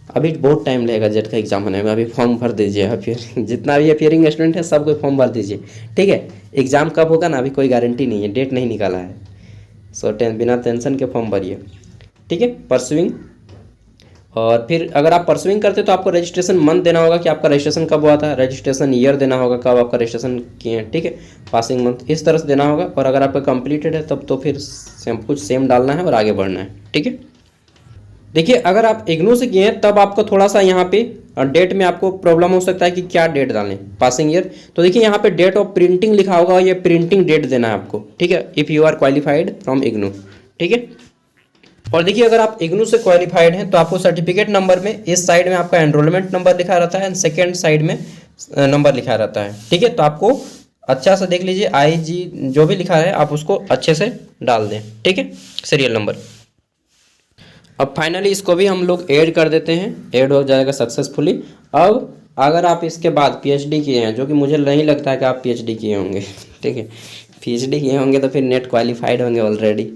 अभी बहुत टाइम लगेगा जेट का एग्जाम होने में, अभी फॉर्म भर दीजिए। अपियरिंग जितना भी अपियरिंग स्टूडेंट है सबको फॉर्म भर दीजिए। ठीक है, एग्जाम कब होगा ना अभी कोई गारंटी नहीं है, डेट नहीं निकाला है, सो बिना टेंशन के फॉर्म भरिए। ठीक है, परसुइंग और फिर अगर आप परसुइंग करते तो आपको रजिस्ट्रेशन मंथ देना होगा कि आपका रजिस्ट्रेशन कब हुआ था, रजिस्ट्रेशन ईयर देना होगा कब आपका रजिस्ट्रेशन किए हैं, ठीक है, पासिंग मंथ इस तरह से देना होगा। और अगर आपका कंप्लीटेड है तब तो फिर कुछ सेम डालना है और आगे बढ़ना है, ठीक है। देखिए अगर आप इग्नू से किए हैं तब आपको थोड़ा सा यहाँ पे डेट में आपको प्रॉब्लम हो सकता है कि क्या डेट डालें, पासिंग ईयर। तो देखिए यहाँ पे डेट ऑफ प्रिंटिंग लिखा होगा, ये प्रिंटिंग डेट देना है आपको, ठीक है, if you are qualified from IGNOU, ठीक है। और देखिए अगर आप इग्नू से क्वालिफाइड हैं तो आपको सर्टिफिकेट नंबर में इस साइड में आपका एनरोलमेंट नंबर लिखा रहता है एंड सेकेंड साइड में नंबर लिखा रहता है, ठीक है। तो आपको अच्छा से देख लीजिए, IG जो भी लिखा है आप उसको अच्छे से डाल दें, ठीक है, सीरियल नंबर। अब फाइनली इसको भी हम लोग ऐड कर देते हैं, ऐड हो जाएगा सक्सेसफुली। अब अगर आप इसके बाद PhD किए हैं, जो कि मुझे नहीं लगता है कि आप PhD किए होंगे, ठीक है, PhD किए होंगे तो फिर नेट क्वालिफाइड होंगे ऑलरेडी।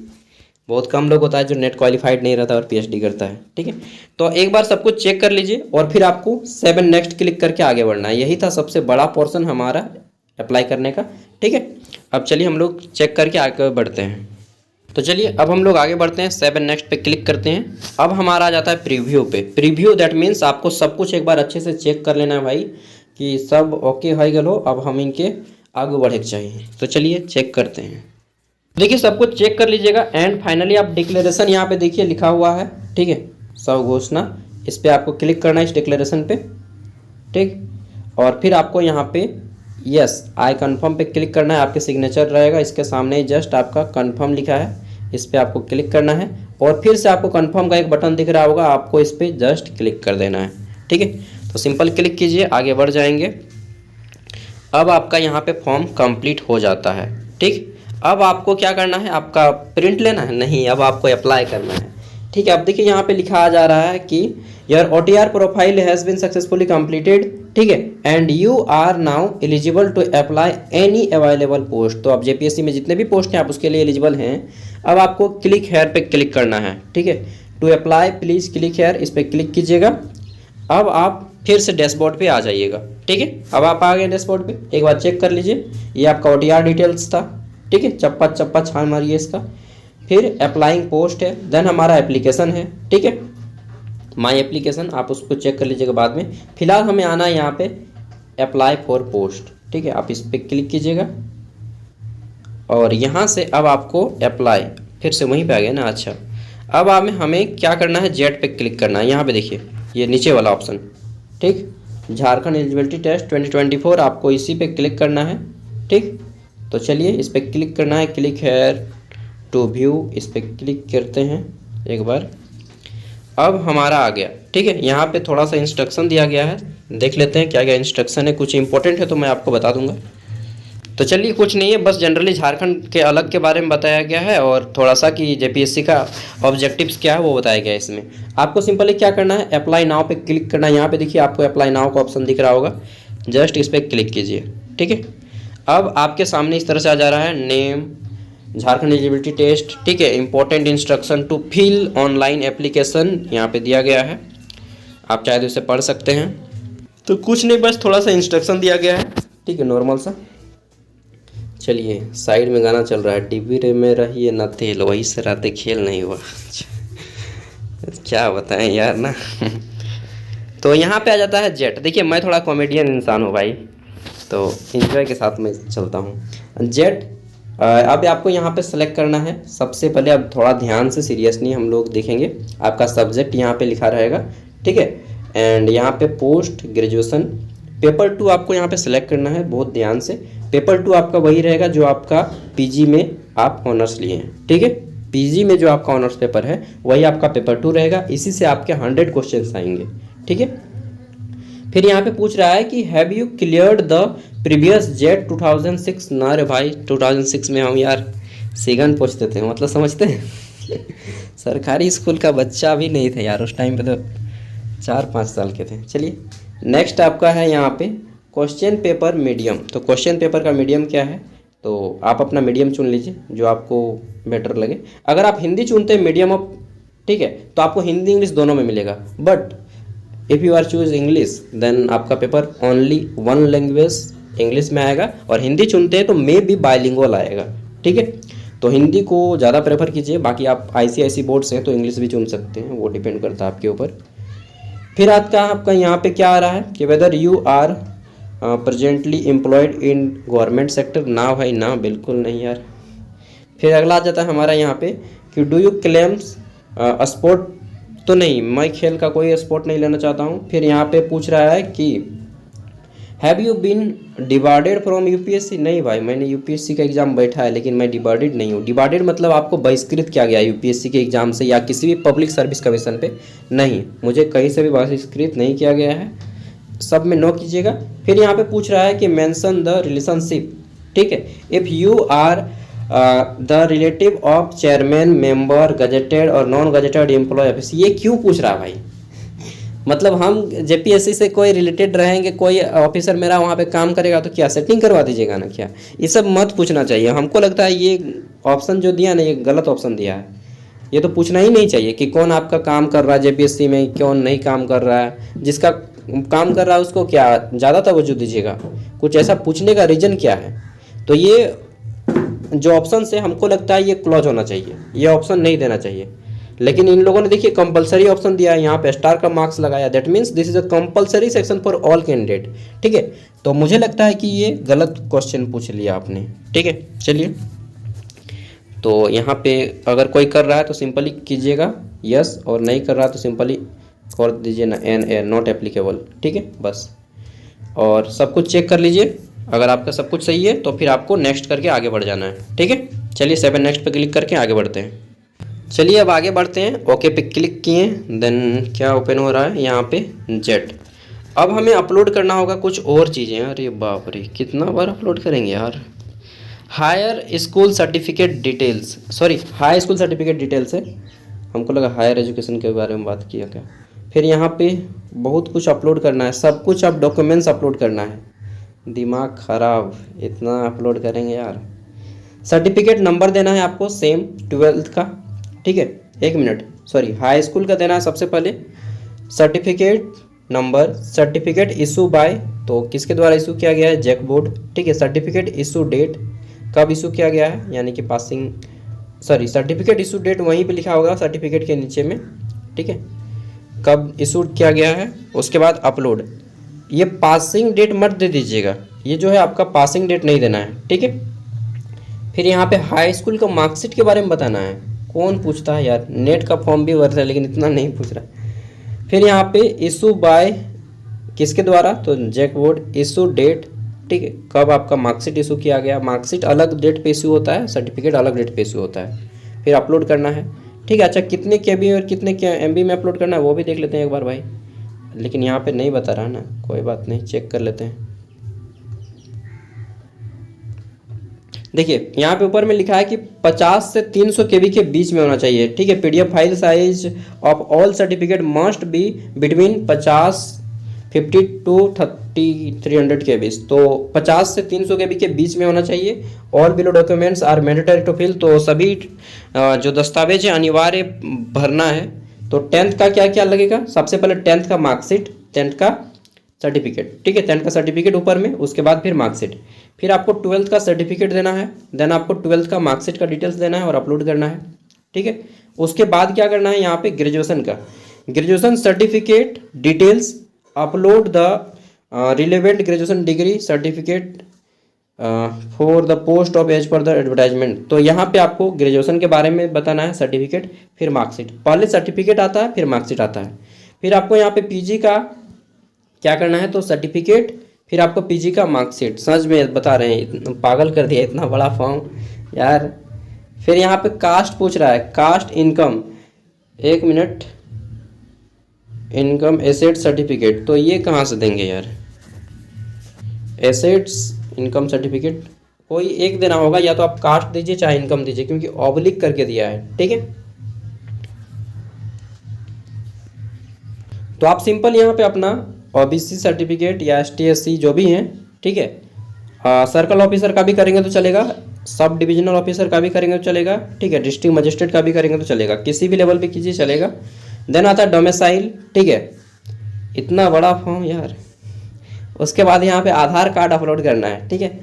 बहुत कम लोग होता है जो नेट क्वालिफाइड नहीं रहता और PhD करता है, ठीक है। तो एक बार सब कुछ चेक कर लीजिए और फिर आपको 7 नेक्स्ट क्लिक करके आगे बढ़ना है। यही था सबसे बड़ा पोर्शन हमारा अप्लाई करने का, ठीक है। अब चलिए हम लोग चेक करके आगे बढ़ते हैं। तो चलिए अब हम लोग आगे बढ़ते हैं, 7 नेक्स्ट पे क्लिक करते हैं। अब हमारा आ जाता है प्रीव्यू पे। प्रीव्यू दैट मीन्स आपको सब कुछ एक बार अच्छे से चेक कर लेना है भाई कि सब ओके हो गए हो, अब हम इनके आगे बढ़े चाहिए। तो चलिए चेक करते हैं। देखिए सब कुछ चेक कर लीजिएगा एंड फाइनली आप डिक्लेरेशन यहाँ पे देखिए लिखा हुआ है, ठीक है, सब घोषणा, इस पर आपको क्लिक करना है इस डिक्लेरेशन पे, ठीक। और फिर आपको यहाँ पे यस आई कन्फर्म पे क्लिक करना है, आपके सिग्नेचर रहेगा इसके सामने ही जस्ट आपका कन्फर्म लिखा है, इस पर आपको क्लिक करना है। और फिर से आपको कन्फर्म का एक बटन दिख रहा होगा, आपको इस पर जस्ट क्लिक कर देना है, ठीक है। तो सिंपल क्लिक कीजिए, आगे बढ़ जाएंगे। अब आपका यहाँ पे फॉर्म कंप्लीट हो जाता है, ठीक। अब आपको क्या करना है, आपका प्रिंट लेना है नहीं, अब आपको अप्लाई करना है, ठीक है। अब देखिए यहाँ पे लिखा जा रहा है कि your OTR profile has been successfully completed, ठीक है, and you are now eligible to apply any available post. तो अब JPSC में जितने भी पोस्ट हैं आप उसके लिए एलिजिबल हैं। अब आपको क्लिक हेयर पे क्लिक करना है, ठीक है, to apply please click here, इस पर क्लिक कीजिएगा। अब आप फिर से डैशबोर्ड पे आ जाइएगा, ठीक है। अब आप आ गए डैशबोर्ड पे, एक बार चेक कर लीजिए, ये आपका OTR डिटेल्स था, ठीक है, चप्पा चप्पा छान मारिए इसका। फिर अप्लाइंग पोस्ट है, देन हमारा एप्लीकेशन है, ठीक है, माई एप्लीकेशन, आप उसको चेक कर लीजिएगा बाद में। फिलहाल हमें आना है यहाँ पे अप्लाई फॉर पोस्ट, ठीक है, आप इस पर क्लिक कीजिएगा और यहाँ से अब आपको अप्लाई, फिर से वहीं पे आ गया ना, अच्छा। अब हमें क्या करना है, जेट पे क्लिक करना है, यहाँ पे देखिए ये नीचे वाला ऑप्शन, ठीक, झारखंड एलिजिबिलिटी टेस्ट 2024, आपको इसी पे क्लिक करना है, ठीक। तो चलिए इस पर क्लिक करना है, क्लिक हेयर टू व्यू, इस पर क्लिक करते हैं एक बार। अब हमारा आ गया, ठीक है, यहाँ पे थोड़ा सा इंस्ट्रक्शन दिया गया है, देख लेते हैं क्या क्या इंस्ट्रक्शन है। कुछ इंपॉर्टेंट है तो मैं आपको बता दूंगा। तो चलिए कुछ नहीं है, बस जनरली झारखंड के अलग के बारे में बताया गया है और थोड़ा सा कि JPSC का ऑब्जेक्टिव्स क्या है वो बताया गया है इसमें। आपको सिंपली क्या करना है, अप्लाई नाउ पे क्लिक करना है। यहाँ पे देखिए आपको अप्लाई नाउ का ऑप्शन दिख रहा होगा, जस्ट इस पर क्लिक कीजिए, ठीक है। अब आपके सामने इस तरह से आ जा रहा है, नेम झारखंड एलिजिबिलिटी टेस्ट, ठीक है, important instruction to fill online application यहाँ पे दिया गया है, आप चाहे तो इसे पढ़ सकते हैं। तो कुछ नहीं, बस थोड़ा सा इंस्ट्रक्शन दिया गया है, ठीक है, नॉर्मल सा। चलिए साइड में गाना चल रहा है, डिब्बी में रहिए न तेल, वही से रातें खेल नहीं हुआ। क्या बताएं यार ना। तो यहाँ पे आ जाता है जेट। देखिए मैं थोड़ा कॉमेडियन इंसान हूँ भाई, तो एंजॉय के साथ मैं चलता हूँ। जेट अब आपको यहाँ पे सेलेक्ट करना है। सबसे पहले अब थोड़ा ध्यान से सीरियसली हम लोग देखेंगे, आपका सब्जेक्ट यहाँ पे लिखा रहेगा, ठीक है, एंड यहाँ पे पोस्ट ग्रेजुएशन पेपर 2 आपको यहाँ पे सेलेक्ट करना है, बहुत ध्यान से। पेपर 2 आपका वही रहेगा जो आपका PG में आप ऑनर्स लिए हैं, ठीक है, PG में जो आपका ऑनर्स पेपर है वही आपका पेपर 2 रहेगा, इसी से आपके 100 क्वेश्चन आएंगे, ठीक है। फिर यहाँ पे पूछ रहा है कि have you cleared the previous jet 2006। ना रे भाई, 2006 में हम यार सिगन पूछते थे, मतलब समझते हैं। सरकारी स्कूल का बच्चा भी नहीं था यार उस टाइम पे, तो 4-5 साल के थे। चलिए नेक्स्ट आपका है यहाँ पे क्वेश्चन पेपर मीडियम। तो क्वेश्चन पेपर का मीडियम क्या है, तो आप अपना मीडियम चुन लीजिए जो आपको बेटर लगे। अगर आप हिंदी चुनते हैं मीडियम ऑफ, ठीक है, तो आपको हिंदी इंग्लिश दोनों में मिलेगा, but if you are choose English then आपका पेपर ओनली 1 लैंग्वेज इंग्लिश में आएगा, और हिंदी चुनते हैं तो मे बी बाइलिंगुअल आएगा, ठीक है। तो हिंदी को ज़्यादा प्रेफर कीजिए, बाकी आप ICIC बोर्ड से हैं तो इंग्लिश भी चुन सकते हैं, वो डिपेंड करता है आपके ऊपर। फिर आपका यहाँ पे क्या आ रहा है कि whether you are presently employed in government sector. ना भाई ना, बिल्कुल नहीं यार। फिर अगला आ जाता है हमारा यहाँ पे कि डू यू क्लेम्स स्पोर्ट। तो नहीं, मैं खेल का कोई स्पोर्ट नहीं लेना चाहता हूँ। फिर यहाँ पे पूछ रहा है कि have you been debarred from UPSC. नहीं भाई, मैंने यूपीएससी का एग्ज़ाम बैठा है लेकिन मैं डिवार्डेड नहीं हूँ। डिवार्डेड मतलब आपको बहिष्कृत किया गया यूपीएससी के एग्ज़ाम से या किसी भी पब्लिक सर्विस कमीशन पे। नहीं, मुझे कहीं से भी बहिष्कृत नहीं किया गया है, सब में नो कीजिएगा। फिर यहाँ पे पूछ रहा है कि मेंशन द रिलेशनशिप। ठीक है, if you are the relative of chairman, member, gazetted और नॉन गजेटेड एम्प्लॉय ऑफिस। ये क्यों पूछ रहा है भाई? मतलब हम जेपीएससी से कोई रिलेटेड रहेंगे, कोई ऑफिसर मेरा वहाँ पे काम करेगा तो क्या सेटिंग करवा दीजिएगा ना क्या? ये सब मत पूछना चाहिए। हमको लगता है ये ऑप्शन जो दिया ना, ये गलत ऑप्शन दिया है। ये तो पूछना ही नहीं चाहिए कि कौन आपका काम कर रहा है जेपीएससी में, कौन नहीं काम कर रहा है। जिसका काम कर रहा है उसको क्या ज़्यादा तवज्जो दीजिएगा। कुछ ऐसा पूछने का रीज़न क्या है? तो ये जो ऑप्शन से हमको लगता है ये क्लोज होना चाहिए, ये ऑप्शन नहीं देना चाहिए। लेकिन इन लोगों ने देखिए कंपलसरी ऑप्शन दिया है, यहाँ पे स्टार का मार्क्स लगाया। That means this is a compulsory section for all candidate. ठीक है, तो मुझे लगता है कि ये गलत क्वेश्चन पूछ लिया आपने। ठीक है, चलिए, तो यहाँ पे अगर कोई कर रहा है तो सिंपली कीजिएगा यस, और नहीं कर रहा है तो सिंपली कर दीजिए ना एन नॉट एप्लीकेबल। ठीक है, बस। और सब कुछ चेक कर लीजिए, अगर आपका सब कुछ सही है तो फिर आपको नेक्स्ट करके आगे बढ़ जाना है। ठीक है, चलिए 7 नेक्स्ट पे क्लिक करके आगे बढ़ते हैं। चलिए अब आगे बढ़ते हैं। ओके पे क्लिक किए, देन क्या ओपन हो रहा है यहाँ पे जेट। अब हमें अपलोड करना होगा कुछ और चीज़ें। अरे बाप रे, कितना बार अपलोड करेंगे यार। Higher school certificate details, sorry high school certificate details है, हमको लगा हायर एजुकेशन के बारे में बात किया क्या। फिर यहाँ पे बहुत कुछ अपलोड करना है, सब कुछ अब डॉक्यूमेंट्स अपलोड करना है। दिमाग ख़राब, इतना अपलोड करेंगे यार। सर्टिफिकेट नंबर देना है आपको सेम 12th का। ठीक है, 1 मिनट, सॉरी हाई स्कूल का देना है सबसे पहले। Certificate number, certificate issue bye, तो किसके द्वारा इशू किया गया है, जैक बोर्ड। ठीक है, सर्टिफिकेट इशू डेट, कब इशू किया गया है, यानी कि passing, sorry certificate issue date वहीं पे लिखा होगा सर्टिफिकेट के नीचे में। ठीक है, कब इशू किया गया है। उसके बाद अपलोड, ये पासिंग डेट मत दे दीजिएगा, ये जो है आपका पासिंग डेट नहीं देना है। ठीक है, फिर यहाँ पे हाई स्कूल का मार्कशीट के बारे में बताना है। कौन पूछता है यार, नेट का फॉर्म भी भरता है लेकिन इतना नहीं पूछ रहा। फिर यहाँ पे इशू बाय किसके द्वारा, तो जैक बोर्ड। इशू डेट, ठीक है, कब आपका मार्कशीट इशू किया गया। मार्कशीट अलग डेट पे इशू होता है, सर्टिफिकेट अलग डेट पे इशू होता है। फिर अपलोड करना है। ठीक है, अच्छा कितने KB और कितने MB में अपलोड करना है वो भी देख लेते हैं एक बार भाई, लेकिन यहाँ पे नहीं बता रहा ना, कोई बात नहीं, चेक कर लेते हैं। देखिए यहाँ पे ऊपर में लिखा है कि 50 से 300 KB के बीच में होना चाहिए। ठीक है, PDF file size of all certificate must be between 50 to 300 KB। तो 50 से 300 KB के बीच में होना चाहिए। All below documents are mandatory to fill, तो सभी जो दस्तावेज है अनिवार्य भरना है। तो 10th का क्या क्या लगेगा, सबसे पहले 10th का मार्कशीट, 10th का सर्टिफिकेट। ठीक है, 10th का सर्टिफिकेट ऊपर में, उसके बाद फिर मार्कशीट। फिर आपको 12th का सर्टिफिकेट देना है, देन आपको 12th का मार्कशीट का डिटेल्स देना है और अपलोड करना है। ठीक है, उसके बाद क्या करना है, यहाँ पे ग्रेजुएशन का, graduation certificate details, upload the relevant graduation degree certificate for the post of as per the advertisement. तो यहाँ पे आपको ग्रेजुएशन के बारे में बताना है, सर्टिफिकेट, फिर मार्कशीट। पहले सर्टिफिकेट आता है, फिर मार्कशीट आता है। फिर आपको यहाँ पे PG का क्या करना है, तो सर्टिफिकेट, फिर आपको PG का मार्कशीट। समझ में बता रहे हैं, पागल कर दिया इतना बड़ा फॉर्म यार। फिर यहाँ पे कास्ट पूछ रहा है, caste income, 1 minute, income asset certificate, तो ये कहाँ से देंगे यार, एसेट्स इनकम सर्टिफिकेट कोई एक देना होगा, या तो आप कास्ट दीजिए चाहे इनकम दीजिए, क्योंकि ऑब्लिक करके दिया है। ठीक है, तो आप सिंपल यहाँ पे अपना OBC सर्टिफिकेट या ST/SC जो भी हैं, ठीक है, सर्कल ऑफिसर का भी करेंगे तो चलेगा, सब डिविजनल ऑफिसर का भी करेंगे तो चलेगा। ठीक है, डिस्ट्रिक्ट मजिस्ट्रेट का भी करेंगे तो चलेगा, किसी भी लेवल पे कीजिए चलेगा। देन आता है डोमिसाइल। ठीक है, इतना बड़ा फॉर्म यार। उसके बाद यहाँ पे आधार कार्ड अपलोड करना है। ठीक है,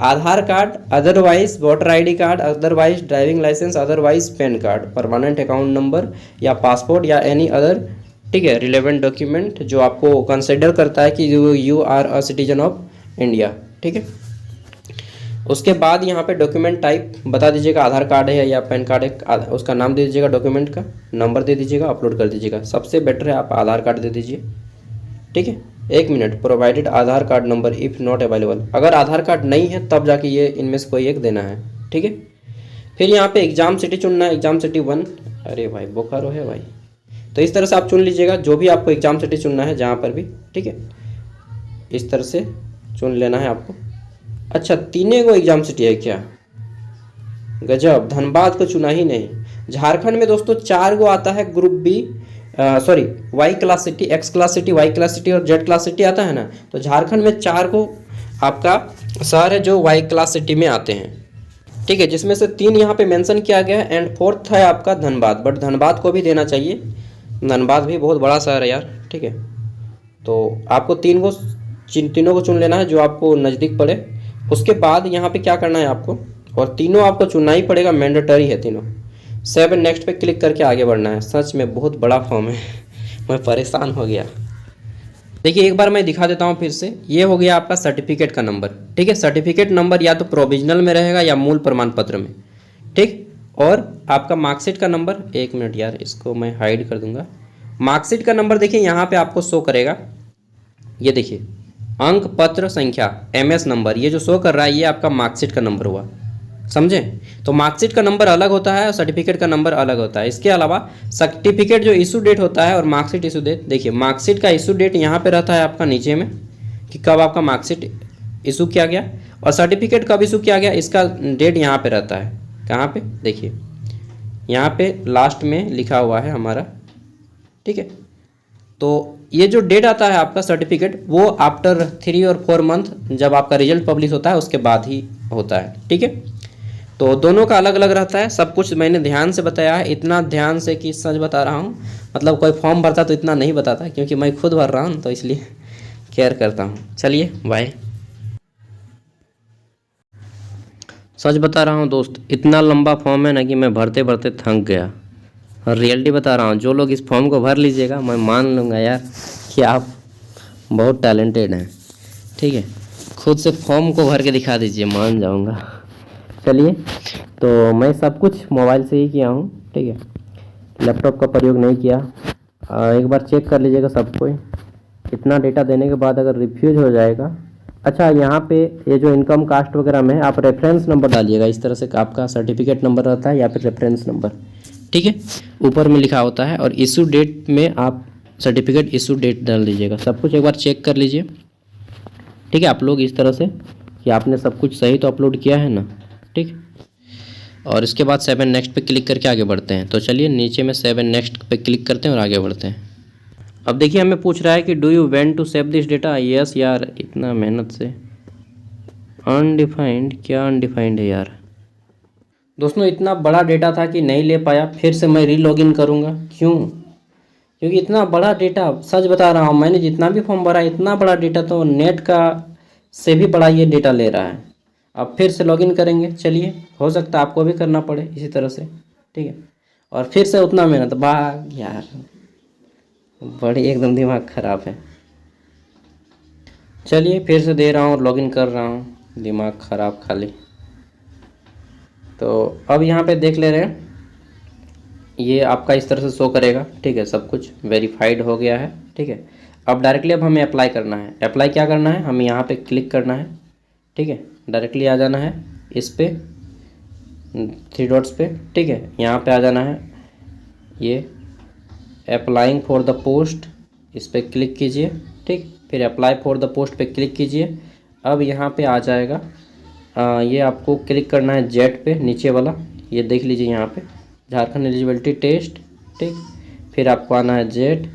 Aadhaar card, otherwise voter ID card, otherwise driving licence, otherwise PAN card, permanent account number या पासपोर्ट या एनी अदर ठीक है, रिलेवेंट डॉक्यूमेंट जो आपको कंसिडर करता है कि you are a citizen of India. ठीक है, उसके बाद यहाँ पे डॉक्यूमेंट टाइप बता दीजिएगा, आधार कार्ड है या पैन कार्ड है, उसका नाम दे दीजिएगा, डॉक्यूमेंट का नंबर दे दीजिएगा, अपलोड कर दीजिएगा। सबसे बेटर है आप आधार कार्ड दे दीजिए। ठीक है, 1 minute, provided Aadhaar card number if not available, अगर आधार कार्ड नहीं है तब जाके ये इनमें से कोई एक देना है। ठीक है, फिर यहाँ पे एग्ज़ाम सिटी चुनना है, एग्ज़ाम सिटी 1। अरे भाई बोकारो है भाई, तो इस तरह से आप चुन लीजिएगा जो भी आपको एग्ज़ाम सिटी चुनना है जहाँ पर भी। ठीक है, इस तरह से चुन लेना है आपको। अच्छा, तीनों को एग्ज़ाम सिटी है क्या, गजब, धनबाद को चुना ही नहीं। झारखंड में दोस्तों 4 गो आता है group B, sorry Y class city, X class city, Y class city और जेड क्लास सिटी आता है ना, तो झारखंड में 4 को आपका शहर है जो वाई क्लास सिटी में आते हैं। ठीक है, जिसमें से 3 यहाँ पे मेंशन किया गया है एंड 4th है आपका धनबाद, बट धनबाद को भी देना चाहिए, धनबाद भी बहुत बड़ा शहर है यार। ठीक है, तो आपको तीनों को चुन लेना है जो आपको नज़दीक पड़े। उसके बाद यहाँ पे क्या करना है आपको, और तीनों आपको चुनना ही पड़ेगा, मैंडेटरी है तीनों। 7 नेक्स्ट पे क्लिक करके आगे बढ़ना है। सच में बहुत बड़ा फॉर्म है, मैं परेशान हो गया। देखिए एक बार मैं दिखा देता हूँ फिर से, ये हो गया आपका सर्टिफिकेट का नंबर। ठीक है, सर्टिफिकेट नंबर या तो प्रोविजनल में रहेगा या मूल प्रमाण पत्र में। ठीक, और आपका मार्कशीट का नंबर, 1 मिनट यार इसको मैं हाइड कर दूंगा। मार्कशीट का नंबर देखिए यहाँ पे आपको शो करेगा, ये देखिए अंक पत्र संख्या MS नंबर, ये जो शो कर रहा है ये आपका मार्कशीट का नंबर हुआ, समझे। तो मार्कशीट का नंबर अलग होता है और सर्टिफिकेट का नंबर अलग होता है। इसके अलावा सर्टिफिकेट जो इशू डेट होता है और मार्कशीट इशू डेट, देखिए मार्कशीट का इशू डेट यहाँ पे रहता है आपका नीचे में कि कब आपका मार्कशीट इशू किया गया, और सर्टिफिकेट कब इशू किया गया इसका डेट यहाँ पे रहता है। कहाँ पे, देखिए यहाँ पे लास्ट में लिखा हुआ है हमारा। ठीक है, तो ये जो डेट आता है आपका सर्टिफिकेट वो आफ्टर 3 और 4 मंथ जब आपका रिजल्ट पब्लिश होता है उसके बाद ही होता है। ठीक है, तो दोनों का अलग अलग रहता है। सब कुछ मैंने ध्यान से बताया है, इतना ध्यान से कि सच बता रहा हूँ, मतलब कोई फॉर्म भरता तो इतना नहीं बताता, क्योंकि मैं खुद भर रहा हूँ तो इसलिए केयर करता हूँ। चलिए बाय। सच बता रहा हूँ दोस्त, इतना लंबा फॉर्म है ना कि मैं भरते भरते थक गया, और रियलिटी बता रहा हूँ, जो लोग इस फॉर्म को भर लीजिएगा मैं मान लूँगा यार कि आप बहुत टैलेंटेड हैं। ठीक है, खुद से फॉर्म को भर के दिखा दीजिए, मान जाऊँगा। चलिए, तो मैं सब कुछ मोबाइल से ही किया हूँ। ठीक है, लैपटॉप का प्रयोग नहीं किया। एक बार चेक कर लीजिएगा सब कोई। इतना डेटा देने के बाद अगर रिफ्यूज हो जाएगा, अच्छा यहाँ पे ये जो इनकम कास्ट वगैरह में आप रेफरेंस नंबर डालिएगा, इस तरह से आपका सर्टिफिकेट नंबर रहता है या फिर रेफरेंस नंबर। ठीक है, ऊपर में लिखा होता है, और इशू डेट में आप सर्टिफिकेट इशू डेट डाल दीजिएगा। सब कुछ एक बार चेक कर लीजिए। ठीक है, आप लोग इस तरह से कि आपने सब कुछ सही तो अपलोड किया है ना। ठीक, और इसके बाद 7 नेक्स्ट पे क्लिक करके आगे बढ़ते हैं। तो चलिए नीचे में 7 नेक्स्ट पे क्लिक करते हैं और आगे बढ़ते हैं। अब देखिए हमें पूछ रहा है कि do you want to save this data. Yes यार, इतना मेहनत से। अनडिफाइंड, क्या अनडिफाइंड है यार। दोस्तों इतना बड़ा डेटा था कि नहीं ले पाया, फिर से मैं रीलॉगिन करूँगा। क्यों, क्योंकि इतना बड़ा डेटा, सच बता रहा हूँ, मैंने जितना भी फॉर्म भरा इतना बड़ा डेटा तो नेट का से भी बड़ा ये डेटा ले रहा है। अब फिर से लॉगिन करेंगे। चलिए, हो सकता है आपको भी करना पड़े इसी तरह से। ठीक है, और फिर से उतना मेहनत, भाग यार, बड़ी एकदम दिमाग ख़राब है। चलिए फिर से दे रहा हूँ, लॉगिन कर रहा हूँ, दिमाग ख़राब खाली। तो अब यहाँ पे देख ले रहे हैं, ये आपका इस तरह से शो करेगा। ठीक है, सब कुछ वेरीफाइड हो गया है। ठीक है, अब डायरेक्टली अब हमें अप्लाई करना है। अप्लाई क्या करना है, हमें यहाँ पे क्लिक करना है। ठीक है, डायरेक्टली आ जाना है इस पे 3 डॉट्स पे। ठीक है, यहाँ पे आ जाना है, ये अप्लाइंग फॉर द पोस्ट, इस पर क्लिक कीजिए। ठीक, फिर अप्लाई फॉर द पोस्ट पे क्लिक कीजिए। अब यहाँ पे आ जाएगा, ये आपको क्लिक करना है जेट पे, नीचे वाला, ये देख लीजिए यहाँ पे झारखंड एलिजिबिलिटी टेस्ट। ठीक, फिर आपको आना है जेट।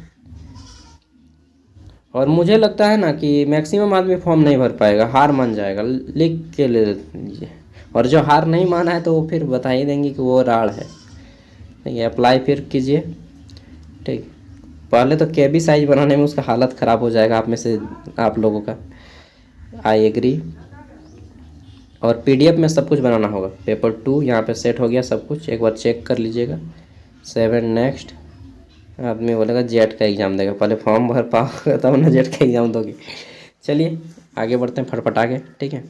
और मुझे लगता है ना कि मैक्सिमम आदमी फॉर्म नहीं भर पाएगा, हार मान जाएगा, लिख के ले लीजिए। और जो हार नहीं माना है तो वो फिर बता ही देंगे कि वो राड़ है। ठीक है, अप्लाई फिर कीजिए। ठीक, पहले तो KB साइज बनाने में उसका हालत ख़राब हो जाएगा आप में से आप लोगों का। I agree. और PDF में सब कुछ बनाना होगा। पेपर 2 यहाँ पे सेट हो गया सब कुछ, एक बार चेक कर लीजिएगा। 7 नेक्स्ट, आदमी बोलेगा जेट का एग्ज़ाम देगा, पहले फॉर्म भर पाओगे तब ना जेट का एग्ज़ाम दोगे। चलिए आगे बढ़ते हैं फटफटा के, ठीक है।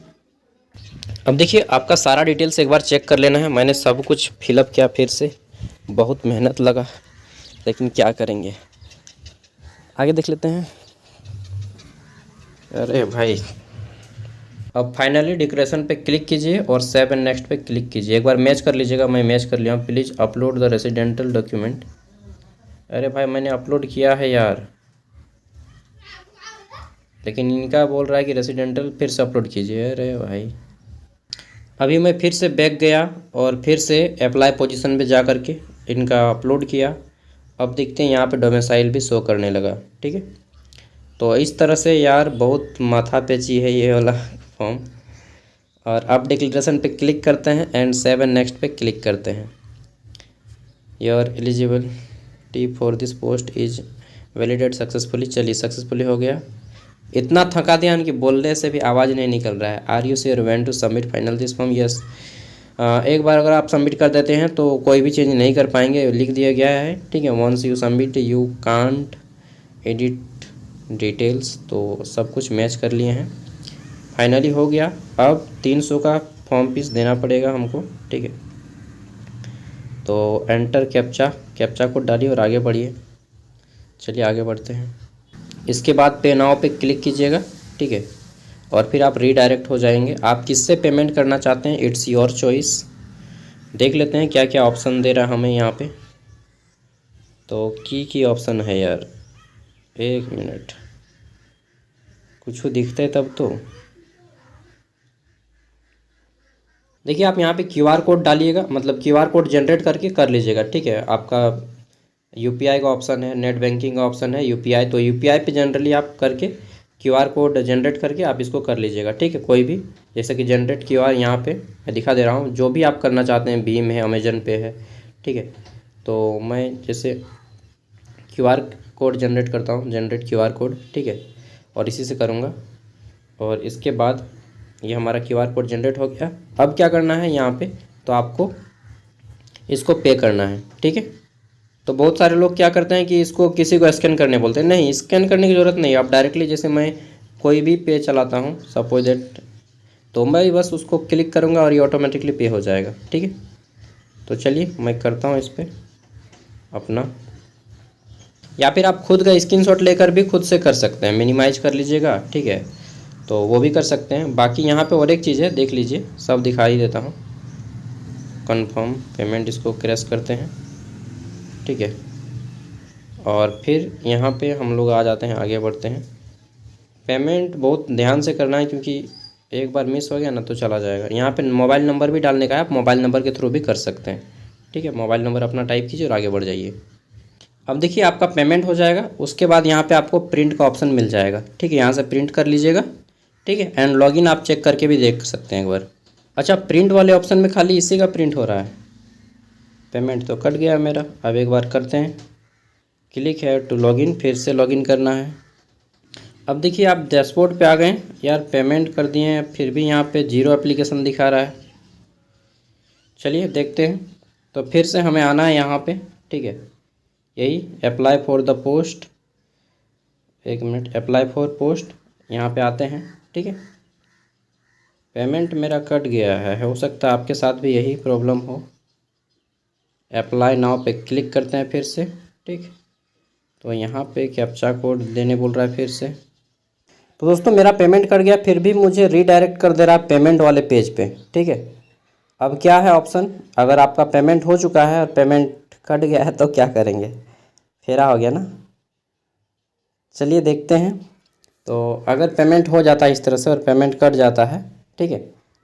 अब देखिए आपका सारा डिटेल्स एक बार चेक कर लेना है। मैंने सब कुछ फिलअप किया फिर से, बहुत मेहनत लगा, लेकिन क्या करेंगे। आगे देख लेते हैं। अरे भाई, अब फाइनली डिक्रेशन पे क्लिक कीजिए और सेव एंड नेक्स्ट पे क्लिक कीजिए। एक बार मैच कर लीजिएगा, मैं मैच कर लिया हूँ। Please upload the residential document. अरे भाई मैंने अपलोड किया है यार, लेकिन इनका बोल रहा है कि रेसिडेंटल फिर से अपलोड कीजिए। अरे भाई, अभी मैं फिर से बैक गया और फिर से अप्लाई पोजीशन पे जा करके इनका अपलोड किया। अब देखते हैं यहाँ पे डोमिसाइल भी शो करने लगा, ठीक है। तो इस तरह से यार बहुत माथापेची है ये वाला फॉर्म। और अब डिक्लेरेशन पे क्लिक करते हैं एंड सेव एंड नेक्स्ट पे क्लिक करते हैं। Your eligibility for this post is validate successfully. चलिए सक्सेसफुली हो गया। इतना थका दिया कि बोलने से भी आवाज़ नहीं निकल रहा है। Are you sure want to submit final this form? Yes. एक बार अगर आप सबमिट कर देते हैं तो कोई भी चेंज नहीं कर पाएंगे, लिख दिया गया है, ठीक है। Once you submit you can't edit details. तो सब कुछ मैच कर लिए हैं, फाइनली हो गया। अब 300 का फॉर्म फीस देना पड़ेगा हमको, ठीक है। तो एंटर कैप्चा कोड डालिए और आगे बढ़िए। चलिए आगे बढ़ते हैं। इसके बाद पे नाउ पे क्लिक कीजिएगा, ठीक है। और फिर आप रीडायरेक्ट हो जाएंगे। आप किससे पेमेंट करना चाहते हैं, इट्स योर चॉइस। देख लेते हैं क्या क्या ऑप्शन दे रहा है हमें यहाँ पे। तो की ऑप्शन है यार, एक मिनट, कुछ दिखता है तब तो। देखिए आप यहाँ पे क्यूआर कोड डालिएगा, मतलब क्यूआर कोड जनरेट करके कर लीजिएगा, ठीक है। आपका यूपीआई का ऑप्शन है, नेट बैंकिंग का ऑप्शन है, यूपीआई। तो यूपीआई पे जनरली आप करके क्यूआर कोड जनरेट करके आप इसको कर लीजिएगा, ठीक है। कोई भी, जैसे कि जनरेट क्यूआर यहाँ पे मैं दिखा दे रहा हूँ, जो भी आप करना चाहते हैं, भीम है, अमेजन पे है, ठीक है। तो मैं जैसे क्यूआर कोड जनरेट करता हूँ, जनरेट क्यूआर कोड, ठीक है, और इसी से करूँगा। और इसके बाद ये हमारा क्यूआर कोड जनरेट हो गया। अब क्या करना है यहाँ पे, तो आपको इसको पे करना है, ठीक है। तो बहुत सारे लोग क्या करते हैं कि इसको किसी को स्कैन करने बोलते हैं। नहीं, स्कैन करने की ज़रूरत नहीं है। आप डायरेक्टली, जैसे मैं कोई भी पे चलाता हूँ सपोज दैट, तो मैं बस उसको क्लिक करूँगा और ये ऑटोमेटिकली पे हो जाएगा, ठीक है। तो चलिए मैं करता हूँ इस पर अपना, या फिर आप खुद का स्क्रीनशॉट लेकर भी खुद से कर सकते हैं, मिनिमाइज कर लीजिएगा, ठीक है। तो वो भी कर सकते हैं। बाकी यहाँ पे और एक चीज़ है, देख लीजिए, सब दिखाई देता हूँ। कंफर्म पेमेंट, इसको क्रैश करते हैं, ठीक है। और फिर यहाँ पे हम लोग आ जाते हैं, आगे बढ़ते हैं। पेमेंट बहुत ध्यान से करना है, क्योंकि एक बार मिस हो गया ना तो चला जाएगा। यहाँ पे मोबाइल नंबर भी डालने का है, आप मोबाइल नंबर के थ्रू भी कर सकते हैं, ठीक है। मोबाइल नंबर अपना टाइप कीजिए और आगे बढ़ जाइए। अब देखिए आपका पेमेंट हो जाएगा। उसके बाद यहाँ पे आपको प्रिंट का ऑप्शन मिल जाएगा, ठीक है। यहाँ से प्रिंट कर लीजिएगा, ठीक है। एंड लॉगिन आप चेक करके भी देख सकते हैं एक बार। अच्छा, प्रिंट वाले ऑप्शन में खाली इसी का प्रिंट हो रहा है। पेमेंट तो कट गया मेरा। अब एक बार करते हैं, क्लिक है टू लॉगिन, फिर से लॉगिन करना है। अब देखिए आप डैशबोर्ड पे आ गए यार, पेमेंट कर दिए हैं, फिर भी यहाँ पे जीरो एप्लीकेशन दिखा रहा है। चलिए देखते हैं। तो फिर से हमें आना है यहाँ पे, ठीक है। यही अप्लाई फॉर द पोस्ट, एक मिनट, अप्लाई फॉर पोस्ट, यहाँ पे आते हैं, ठीक है। पेमेंट मेरा कट गया है, हो सकता है आपके साथ भी यही प्रॉब्लम हो। अप्लाई नाउ पे क्लिक करते हैं फिर से, ठीक। तो यहाँ पे कैप्चा कोड देने बोल रहा है फिर से। तो दोस्तों मेरा पेमेंट कट गया, फिर भी मुझे रीडायरेक्ट कर दे रहा है पेमेंट वाले पेज पे, ठीक है। अब क्या है ऑप्शन, अगर आपका पेमेंट हो चुका है और पेमेंट कट गया है तो क्या करेंगे, फेरा हो गया ना। चलिए देखते हैं। तो अगर पेमेंट हो जाता है इस तरह से और पेमेंट कट जाता है, ठीक है,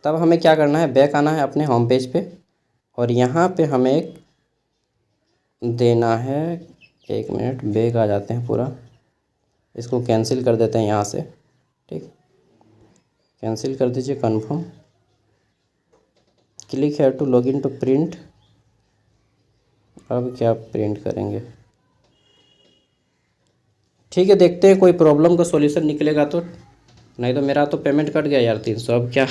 तब हमें क्या करना है, बैक आना है अपने होम पेज पे और यहाँ पे हमें एक देना है, एक मिनट, बैक आ जाते हैं पूरा, इसको कैंसिल कर देते हैं यहाँ से, ठीक। कैंसिल कर दीजिए, कंफर्म, क्लिक है टू लॉगिन टू प्रिंट। अब क्या प्रिंट करेंगे, ठीक है, देखते हैं कोई प्रॉब्लम का सॉल्यूशन निकलेगा तो, नहीं तो मेरा तो पेमेंट कट गया यार 300, अब क्या